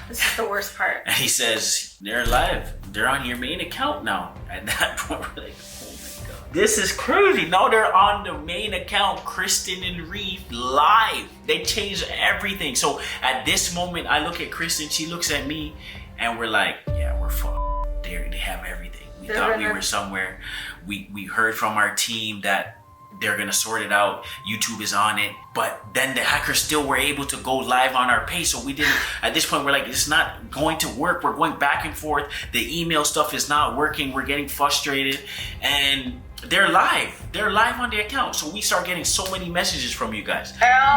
Speaker 1: This is the worst part.
Speaker 2: And he says, they're live. They're on your main account now. At that point, we're like, oh my God. This is crazy. Now they're on the main account, Kristen and Reaf, live. They changed everything. So at this moment, I look at Kristen, she looks at me, and we're like, yeah, we're fucked. They have everything. We thought we were somewhere. We heard from our team that they're gonna sort it out. YouTube is on it. But then the hackers still were able to go live on our page. So we didn't, at this point, we're like, it's not going to work. We're going back and forth. The email stuff is not working. We're getting frustrated. And they're live. They're live on the account. So we start getting so many messages from you guys.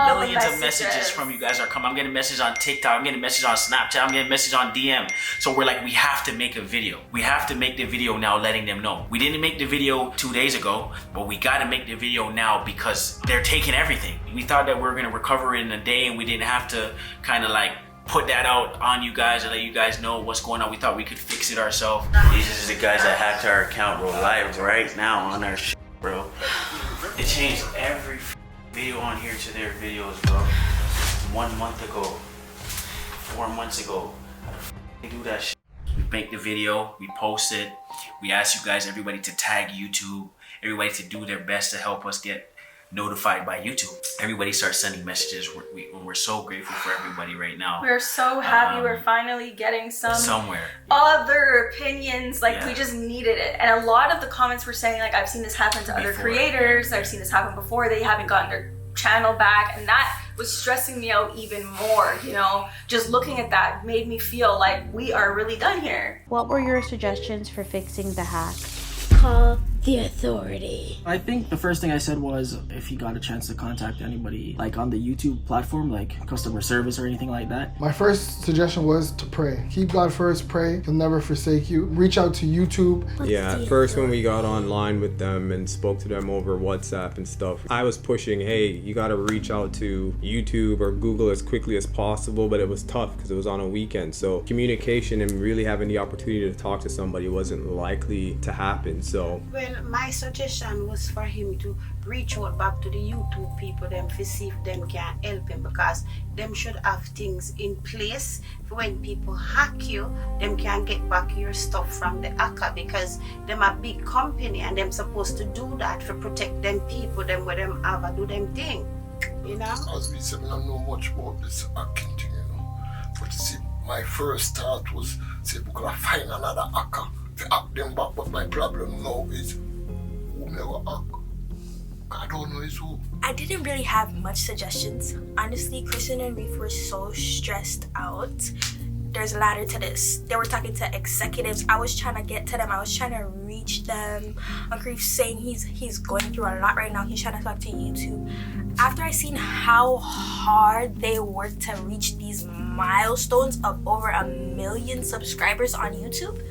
Speaker 2: Millions of messages from you guys are coming. I'm getting messages on TikTok. I'm getting messages on Snapchat. I'm getting messages on DM. So we're like, we have to make a video. We have to make the video now, letting them know. We didn't make the video 2 days ago, but we got to make the video now because they're taking everything. We thought that we were going to recover in a day, and we didn't have to kind of like put that out on you guys and let you guys know what's going on. We thought we could fix it ourselves. These are the guys that hacked our account, bro, live right now on our shit, bro. They changed every video on here to their videos, bro. 1 month ago, 4 months ago, how the they do that shit? We make the video, we post it, we ask you guys, everybody to tag YouTube, everybody to do their best to help us get notified by YouTube. Everybody starts sending messages. We're so grateful for everybody right now.
Speaker 1: We're so happy we're finally getting
Speaker 2: somewhere
Speaker 1: other opinions. Like we just needed it. And a lot of the comments were saying like, I've seen this happen to other creators. I've seen this happen before. They haven't gotten their channel back. And that was stressing me out even more. You know, just looking at that made me feel like we are really done here.
Speaker 4: What were your suggestions for fixing the hack?
Speaker 6: call the authority.
Speaker 10: I think the first thing I said was if he got a chance to contact anybody like on the YouTube platform, like customer service or anything like that.
Speaker 9: My first suggestion was to pray. Keep God first, pray. He'll never forsake you. Reach out to YouTube.
Speaker 14: Yeah, at first when we got online with them and spoke to them over WhatsApp and stuff, I was pushing, hey, you gotta reach out to YouTube or Google as quickly as possible, but it was tough because it was on a weekend. So communication and really having the opportunity to talk to somebody wasn't likely to happen. So
Speaker 12: Well, my suggestion was for him to reach out back to the YouTube people, them to see if them can help him, because them should have things in place for when people hack you, them can get back your stuff from the hacker, because them a big company and them supposed to do that to protect them people, them where them have a do them thing, you know?
Speaker 13: As we said, I don't know much about this hacking thing, you know. But you see, my first thought was, say, we could find another hacker to hack them back, but my problem now is who never hack. I don't know is who.
Speaker 5: I didn't really have much suggestions. Honestly, Kristen and Reaf were so stressed out. There's a ladder to this. They were talking to executives. I was trying to get to them. I was trying to reach them. Uncle Reef saying he's going through a lot right now. He's trying to talk to YouTube. After I seen how hard they worked to reach these milestones of over 1 million subscribers on YouTube,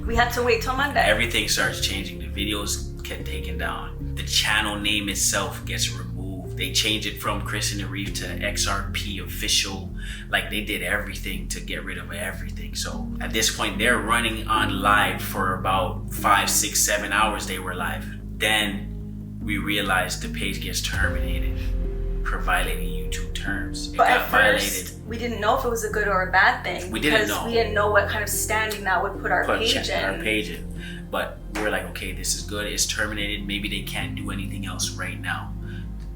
Speaker 1: we had to wait till Monday.
Speaker 2: Everything starts changing. The videos get taken down. The channel name itself gets removed. They change it from Kristen and Reaf to XRP official. Like, they did everything to get rid of everything. So at this point, they're running on live for about 5, 6, 7 hours. They were live. Then we realized the page gets terminated for violating YouTube terms. It
Speaker 1: But
Speaker 2: got
Speaker 1: at
Speaker 2: violated.
Speaker 1: first, we didn't know if it was a good or a bad thing.
Speaker 2: We didn't know.
Speaker 1: Because we didn't know what kind of standing that would put our page in.
Speaker 2: Our page in. But we're like, okay, this is good. It's terminated. Maybe they can't do anything else right now.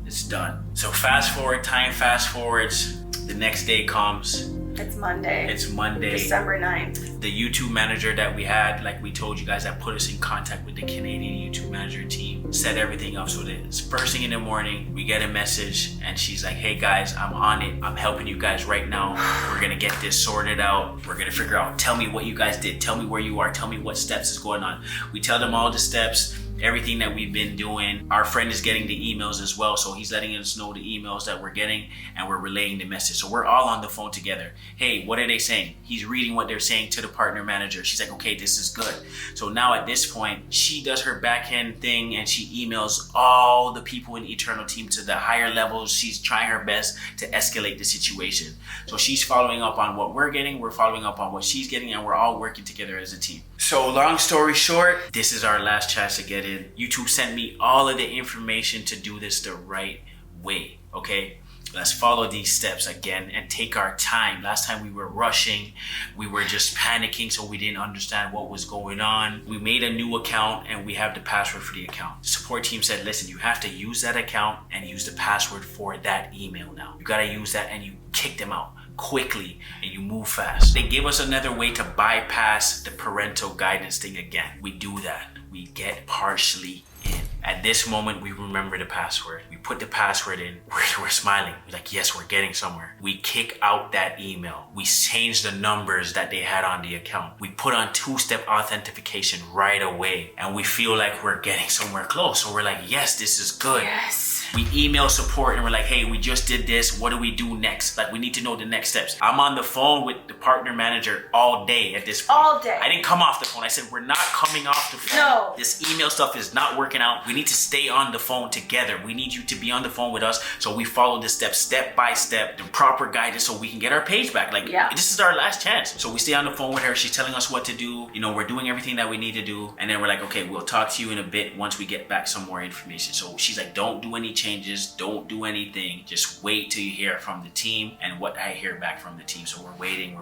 Speaker 2: It's done. So fast forwards. The next day comes.
Speaker 1: It's Monday.
Speaker 2: It's Monday.
Speaker 1: December 9th.
Speaker 2: The YouTube manager that we had, like we told you guys, that put us in contact with the Canadian YouTube manager team, set everything up so that it's first thing in the morning, we get a message and she's like, hey guys, I'm on it. I'm helping you guys right now. We're gonna get this sorted out. We're gonna figure out, tell me what you guys did. Tell me where you are. Tell me what steps is going on. We tell them all the steps, everything that we've been doing. Our friend is getting the emails as well, so he's letting us know the emails that we're getting and we're relaying the message. So we're all on the phone together. Hey, what are they saying? He's reading what they're saying to the partner manager. She's like, okay, this is good. So now at this point, she does her back-end thing and she emails all the people in Eternal Team to the higher levels. She's trying her best to escalate the situation. So she's following up on what we're getting, we're following up on what she's getting, and we're all working together as a team. So long story short, this is our last chance to get in. YouTube sent me all of the information to do this the right way, okay? Let's follow these steps again and take our time. Last time we were rushing, we were just panicking, so we didn't understand what was going on. We made a new account and we have the password for the account. The support team said, listen, you have to use that account and use the password for that email now. You gotta use that, and you kick them out quickly and you move fast. They gave us another way to bypass the parental guidance thing again. We do that. We get partially in. At this moment, we remember the password. We put the password in. We're smiling. We're like, yes, we're getting somewhere. We kick out that email. We change the numbers that they had on the account. We put on two-step authentication right away, and we feel like we're getting somewhere close. So we're like, yes, this is good.
Speaker 1: Yes.
Speaker 2: We email support and we're like, hey, we just did this. What do we do next? Like, we need to know the next steps. I'm on the phone with the partner manager all day at this point.
Speaker 1: All day.
Speaker 2: I didn't come off the phone. I said, we're not coming off the phone.
Speaker 1: No.
Speaker 2: This email stuff is not working out. We need to stay on the phone together. We need you to be on the phone with us, so we follow the steps step by step, the proper guidance, so we can get our page back. Like, this is our last chance. So we stay on the phone with her. She's telling us what to do. You know, we're doing everything that we need to do. And then we're like, okay, we'll talk to you in a bit once we get back some more information. So she's like, don't do any changes. Don't do anything. Just wait till you hear from the team. And what I hear back from the team. So we're waiting.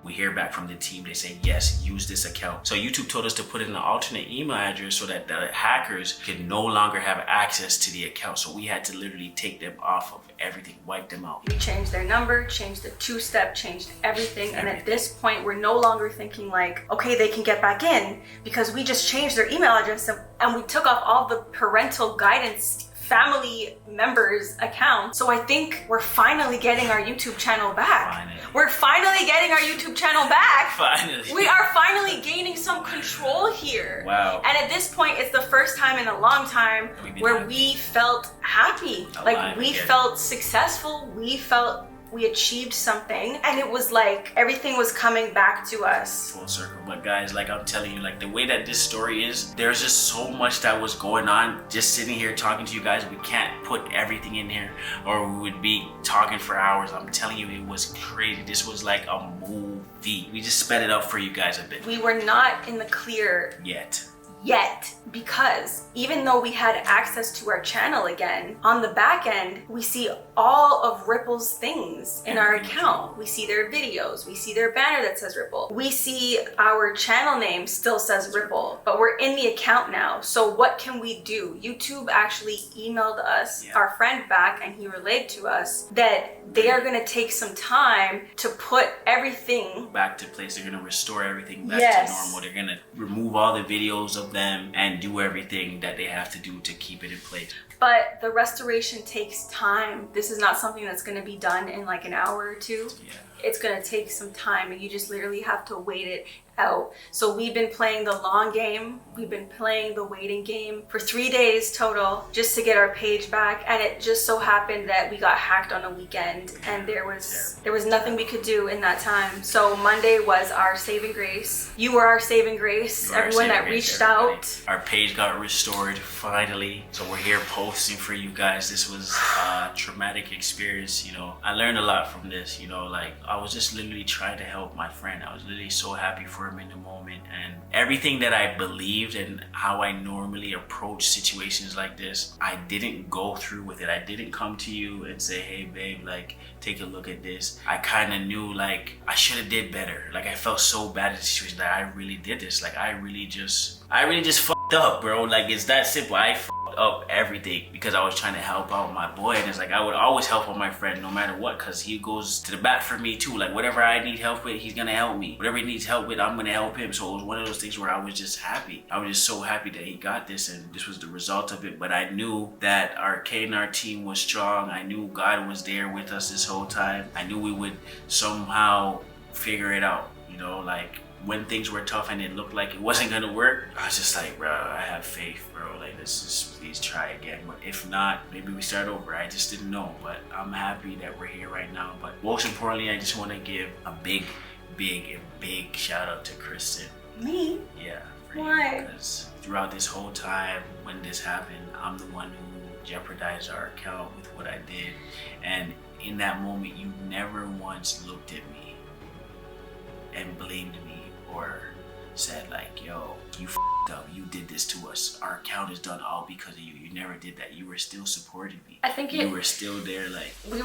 Speaker 2: We hear back from the team. They say, yes, use this account. So YouTube told us to put in an alternate email address so that the hackers could no longer have access to the account. So we had to literally take them off of everything, wipe them out.
Speaker 1: We changed their number, changed the two-step, changed everything. And at this point, we're no longer thinking like, okay, they can get back in, because we just changed their email address and we took off all the parental guidance family members' accounts. So I think we're finally getting our YouTube channel back.
Speaker 2: Finally.
Speaker 1: We're finally getting our YouTube channel back.
Speaker 2: Finally.
Speaker 1: We are finally gaining some control here.
Speaker 2: Wow.
Speaker 1: And at this point, it's the first time in a long time where we felt happy. Like we felt successful. We felt we achieved something, and it was like everything was coming back to us.
Speaker 2: Full circle. But guys, like I'm telling you, like the way that this story is, there's just so much that was going on. Just sitting here talking to you guys, we can't put everything in here or we would be talking for hours. I'm telling you, it was crazy. This was like a movie. We just sped it up for you guys a bit.
Speaker 1: We were not in the clear
Speaker 2: Yet,
Speaker 1: because even though we had access to our channel again, on the back end, we see all of Ripple's things in our account. We see their videos, we see their banner that says Ripple. We see our channel name still says Ripple, but we're in the account now. So what can we do? YouTube actually emailed us, our friend back, and he relayed to us that they are gonna take some time to put everything
Speaker 2: back to place. They're gonna restore everything back to normal. They're gonna remove all the videos of them and do everything that they have to do to keep it in place.
Speaker 1: But the restoration takes time. This is not something that's going to be done in like an hour or two. It's going to take some time, and you just literally have to wait it out. So we've been playing the long game. We've been playing the waiting game for 3 days total just to get our page back, and it just so happened that we got hacked on a weekend, and there was nothing we could do in that time. So Monday was our saving grace. You were our saving grace. Everyone that reached out.
Speaker 2: Our page got restored finally, so we're here posting for you guys. This was a traumatic experience. You know, I learned a lot from this. You know, like I was just literally trying to help my friend. I was literally so happy for him in the moment, and everything that I believed and how I normally approach situations like this, I didn't go through with it. I didn't come to you and say, hey babe, like take a look at this. I kind of knew like I should have did better. Like I felt so bad at the situation that I really did this. Like I really just fucked up, bro. Like it's that simple. I fucked up everything because I was trying to help out my boy, and it's like I would always help out my friend no matter what, because he goes to the bat for me too. Like whatever I need help with, he's gonna help me. Whatever he needs help with, I'm gonna help him. So it was one of those things where I was just happy. I was just so happy that he got this, and this was the result of it. But I knew that our K&R team was strong. I knew God was there with us this whole time. I knew we would somehow figure it out, you know, like when things were tough and it looked like it wasn't gonna work, I was just like, bro, I have faith, bro. Like, let's just please try again. But if not, maybe we start over. I just didn't know. But I'm happy that we're here right now. But most importantly, I just want to give a big shout out to Kristen.
Speaker 1: Me?
Speaker 2: Yeah.
Speaker 1: Why?
Speaker 2: Because throughout this whole time when this happened, I'm the one who jeopardized our account with what I did. And in that moment, you never once looked at me and blamed me or said like, yo, you f***ed up, you did this to us, our account is done all because of you. You never did that. You were still supporting me.
Speaker 1: I think
Speaker 2: you were still there. Like
Speaker 1: we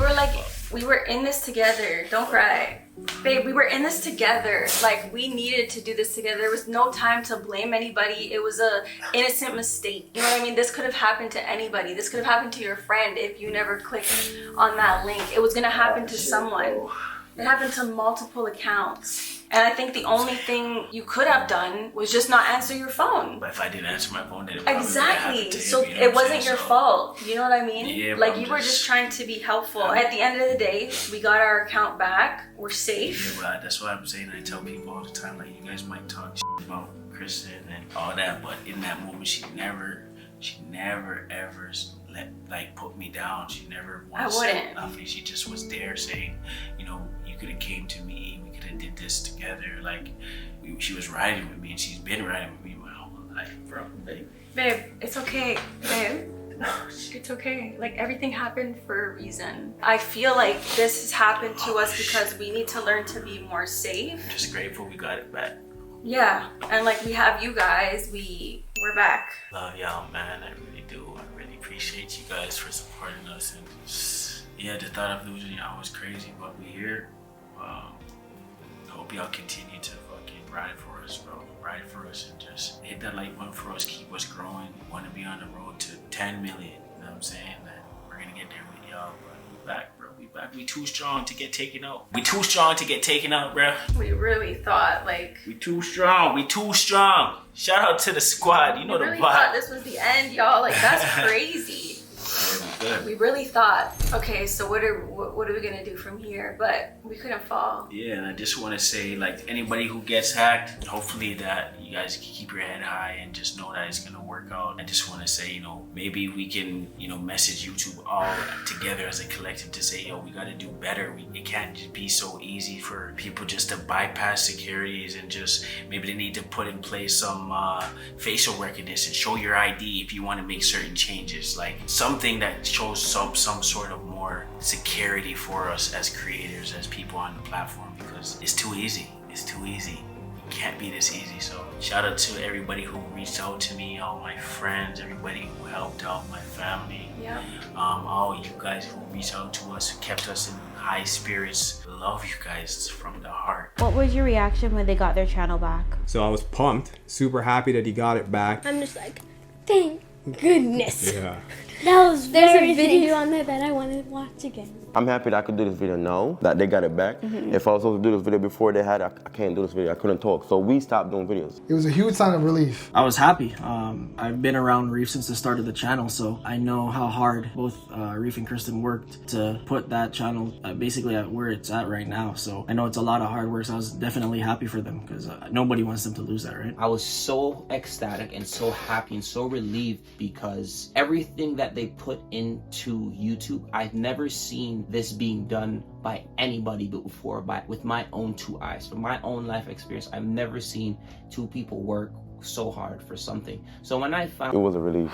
Speaker 1: were in this together. Don't cry, babe. We were in this together. Like we needed to do this together. There was no time to blame anybody. It was a innocent mistake. You know what I mean? This could have happened to anybody. This could have happened to your friend if you never clicked on that link. It was gonna happen to someone. It happened to multiple accounts. And I think the only thing you could have done was just not answer your phone.
Speaker 2: But if I didn't answer my phone, then it probably
Speaker 1: exactly.
Speaker 2: So
Speaker 1: him, you know it wasn't your fault. You know what I mean?
Speaker 2: Yeah,
Speaker 1: like you were just trying to be helpful. At the end of the day, we got our account back. We're safe.
Speaker 2: Yeah, but that's what I'm saying. I tell people all the time, like, you guys might talk shit about Kristen and all that, but in that moment, she never ever put me down. She never once said nothing. She just was there saying, you know, you could have came to me. We could have did this together. Like she was riding with me, and she's been riding with me my whole life, bro. Like,
Speaker 1: babe, it's okay, babe. It's okay. Like everything happened for a reason. I feel like this has happened to us because we need to learn to be more safe.
Speaker 2: I'm just grateful we got it back.
Speaker 1: Yeah, and like we have you guys. We're back.
Speaker 2: Love y'all, man. I really do. I really appreciate you guys for supporting us, and just, yeah, the thought of losing y'all was crazy, but we here. Hope y'all continue to fucking ride for us, bro. Ride for us and just hit that like button for us. Keep us growing. We want to be on the road to 10 million. You know what I'm saying? That we're gonna get there with y'all, but we back, bro. We back. We too strong to get taken out. We too strong to get taken out, bro.
Speaker 1: We really thought like
Speaker 2: we too strong. We too strong. Shout out to the squad. You know the vibe.
Speaker 1: We really thought this was the end, y'all. Like that's crazy.
Speaker 2: Good.
Speaker 1: We really thought, okay, so what are we gonna do from here? But we couldn't fall.
Speaker 2: Yeah, and I just want to say, like, anybody who gets hacked, hopefully that you guys can keep your head high and just know that it's gonna work out. I just want to say, you know, maybe we can, you know, message YouTube all together as a collective to say, yo, we got to do better. It can't just be so easy for people just to bypass securities, and just maybe they need to put in place some facial recognition, show your ID if you want to make certain changes, like something that shows some sort of more security for us as creators, as people on the platform, because it's too easy. It's too easy. It can't be this easy. So shout out to everybody who reached out to me, all my friends, everybody who helped out, my family.
Speaker 1: Yeah.
Speaker 2: All you guys who reached out to us, who kept us in high spirits. Love you guys from the heart.
Speaker 4: What was your reaction when they got their channel back?
Speaker 14: So I was pumped, super happy that he got it back.
Speaker 6: I'm just like, thank goodness.
Speaker 14: Yeah.
Speaker 6: There's a video on there that I want to watch again.
Speaker 11: I'm happy that I could do this video now, that they got it back. If I was supposed to do this video before they had it, I can't do this video. I couldn't talk. So we stopped doing videos.
Speaker 9: It was a huge sign of relief.
Speaker 10: I was happy. I've been around Reef since the start of the channel, so I know how hard both Reef and Kristen worked to put that channel basically at where it's at right now. So I know it's a lot of hard work, so I was definitely happy for them, because nobody wants them to lose that, right?
Speaker 7: I was so ecstatic and so happy and so relieved, because everything that they put into YouTube, I've never seen this being done by anybody before, with my own two eyes. From my own life experience, I've never seen two people work so hard for something. So when I found...
Speaker 11: It was a relief.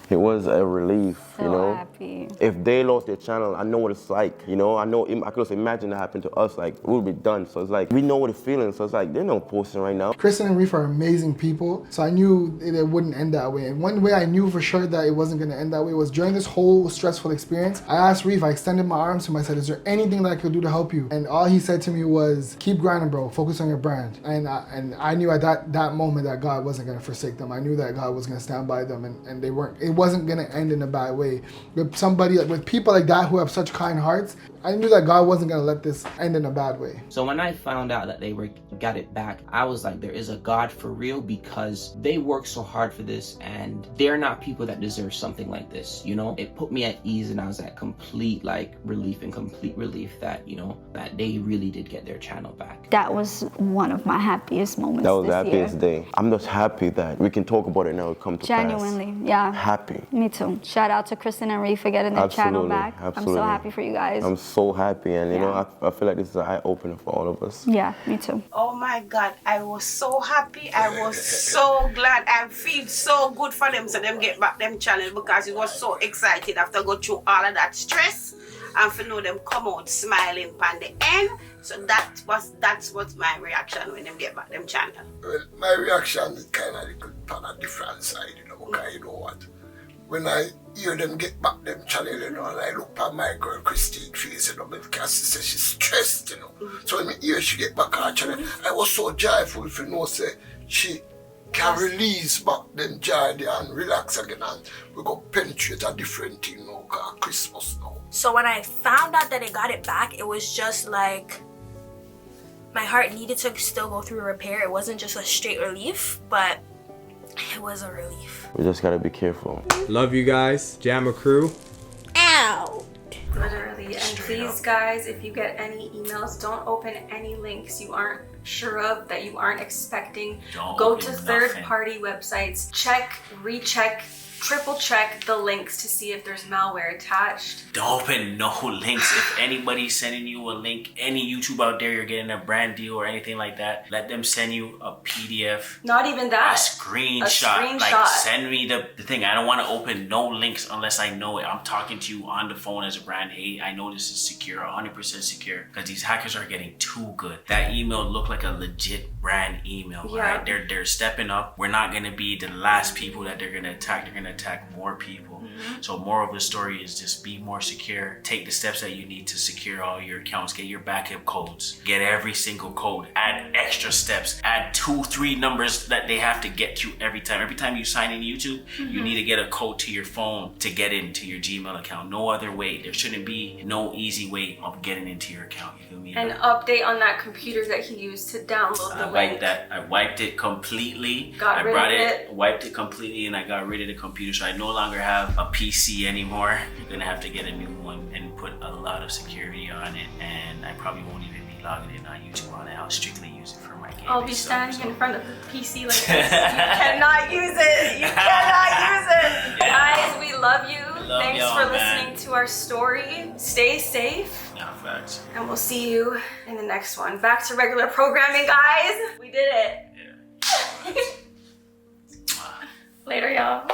Speaker 11: It was a relief, you know.
Speaker 3: Happy.
Speaker 11: If they lost their channel, I know what it's like, you know. I could just imagine that happened to us, like, we would be done. So it's like, we know what it's feeling. So it's like, they're not posting right now.
Speaker 9: Kristen and Reaf are amazing people, so I knew it wouldn't end that way. And one way I knew for sure that it wasn't gonna end that way was during this whole stressful experience, I asked Reaf, I extended my arms to him, I said, is there anything that I could do to help you? And all he said to me was, keep grinding, bro, focus on your brand. And I knew at that moment that God wasn't gonna forsake them. I knew that God was gonna stand by them, and they weren't, it wasn't gonna end in a bad way. With people like that who have such kind hearts, I knew that God wasn't gonna let this end in a bad way.
Speaker 7: So when I found out that they got it back, I was like, there is a God for real, because they work so hard for this, and they're not people that deserve something like this, you know? It put me at ease, and I was at complete relief that, you know, that they really did get their channel back.
Speaker 3: That was one of my happiest moments.
Speaker 11: That was the
Speaker 3: this
Speaker 11: happiest
Speaker 3: year.
Speaker 11: day. I'm just happy that we can talk about it now. It come to
Speaker 3: Genuinely,
Speaker 11: pass.
Speaker 3: yeah.
Speaker 11: Happy.
Speaker 3: Me too. Shout out to Kristen and Reaf for getting their channel back.
Speaker 11: Absolutely.
Speaker 3: I'm so happy for you guys.
Speaker 11: I'm so happy, and you know, I feel like this is an eye-opener for all of us.
Speaker 3: Yeah, me too.
Speaker 12: Oh my God, I was so happy. I was so glad. I feel so good for them, so them get back them channel, because it was so excited after go through all of that stress, and for know them come out smiling on the end. So that's what my reaction when them get back them channel.
Speaker 13: Well, my reaction is kind of on a different side, you know, because you know what? When I hear them get back them channel, you know, and I look at my girl Christine face, you know, because she says she's stressed, you know. So when I hear she get back her channel, I was so joyful for know say she can release back them joy there and relax again, and we go penetrate a different thing now, because Christmas now.
Speaker 5: So when I found out that they got it back, it was just like my heart needed to still go through repair. It wasn't just a straight relief, but it was a relief.
Speaker 11: We just gotta be careful.
Speaker 14: Love you guys, Jammer crew.
Speaker 6: Ow!
Speaker 1: Literally. And please, guys, if you get any emails, don't open any links you aren't sure of, that you aren't expecting. Go to third-party websites. Check, recheck, triple check the links to see if there's malware attached.
Speaker 2: Don't open no links. If anybody's sending you a link, any YouTube out there, you're getting a brand deal or anything like that, let them send you a PDF.
Speaker 1: Not even that.
Speaker 2: A screenshot. Like, send me the thing. I don't want to open no links unless I know it. I'm talking to you on the phone as a brand. Hey, I know this is secure, 100% secure, because these hackers are getting too good. That email looked like a legit brand email, right? They're stepping up. We're not going to be the last people that they're going to attack. They're going to attack more people. So more of the story is just be more secure. Take the steps that you need to secure all your accounts. Get your backup codes. Get every single code. Add extra steps. Add 2-3 numbers that they have to get to every time. Every time you sign in YouTube, you need to get a code to your phone to get into your Gmail account. No other way. There shouldn't be no easy way of getting into your account. You feel me?
Speaker 1: An update on that computer that he used use to download the link.
Speaker 2: I wiped it completely. Wiped it completely, and I got rid of the computer. So I no longer have a PC anymore. You're gonna have to get a new one and put a lot of security on it, and I probably won't even be logging in on YouTube on it. I'll strictly use it for my gaming.
Speaker 1: I'll be standing in front of the PC like this. You cannot use it. You cannot use it. Guys, we love you. Thanks for listening to our story. Stay safe.
Speaker 2: Yeah, facts.
Speaker 1: And we'll see you in the next one. Back to regular programming, guys. We did it.
Speaker 2: Yeah.
Speaker 1: Later, y'all.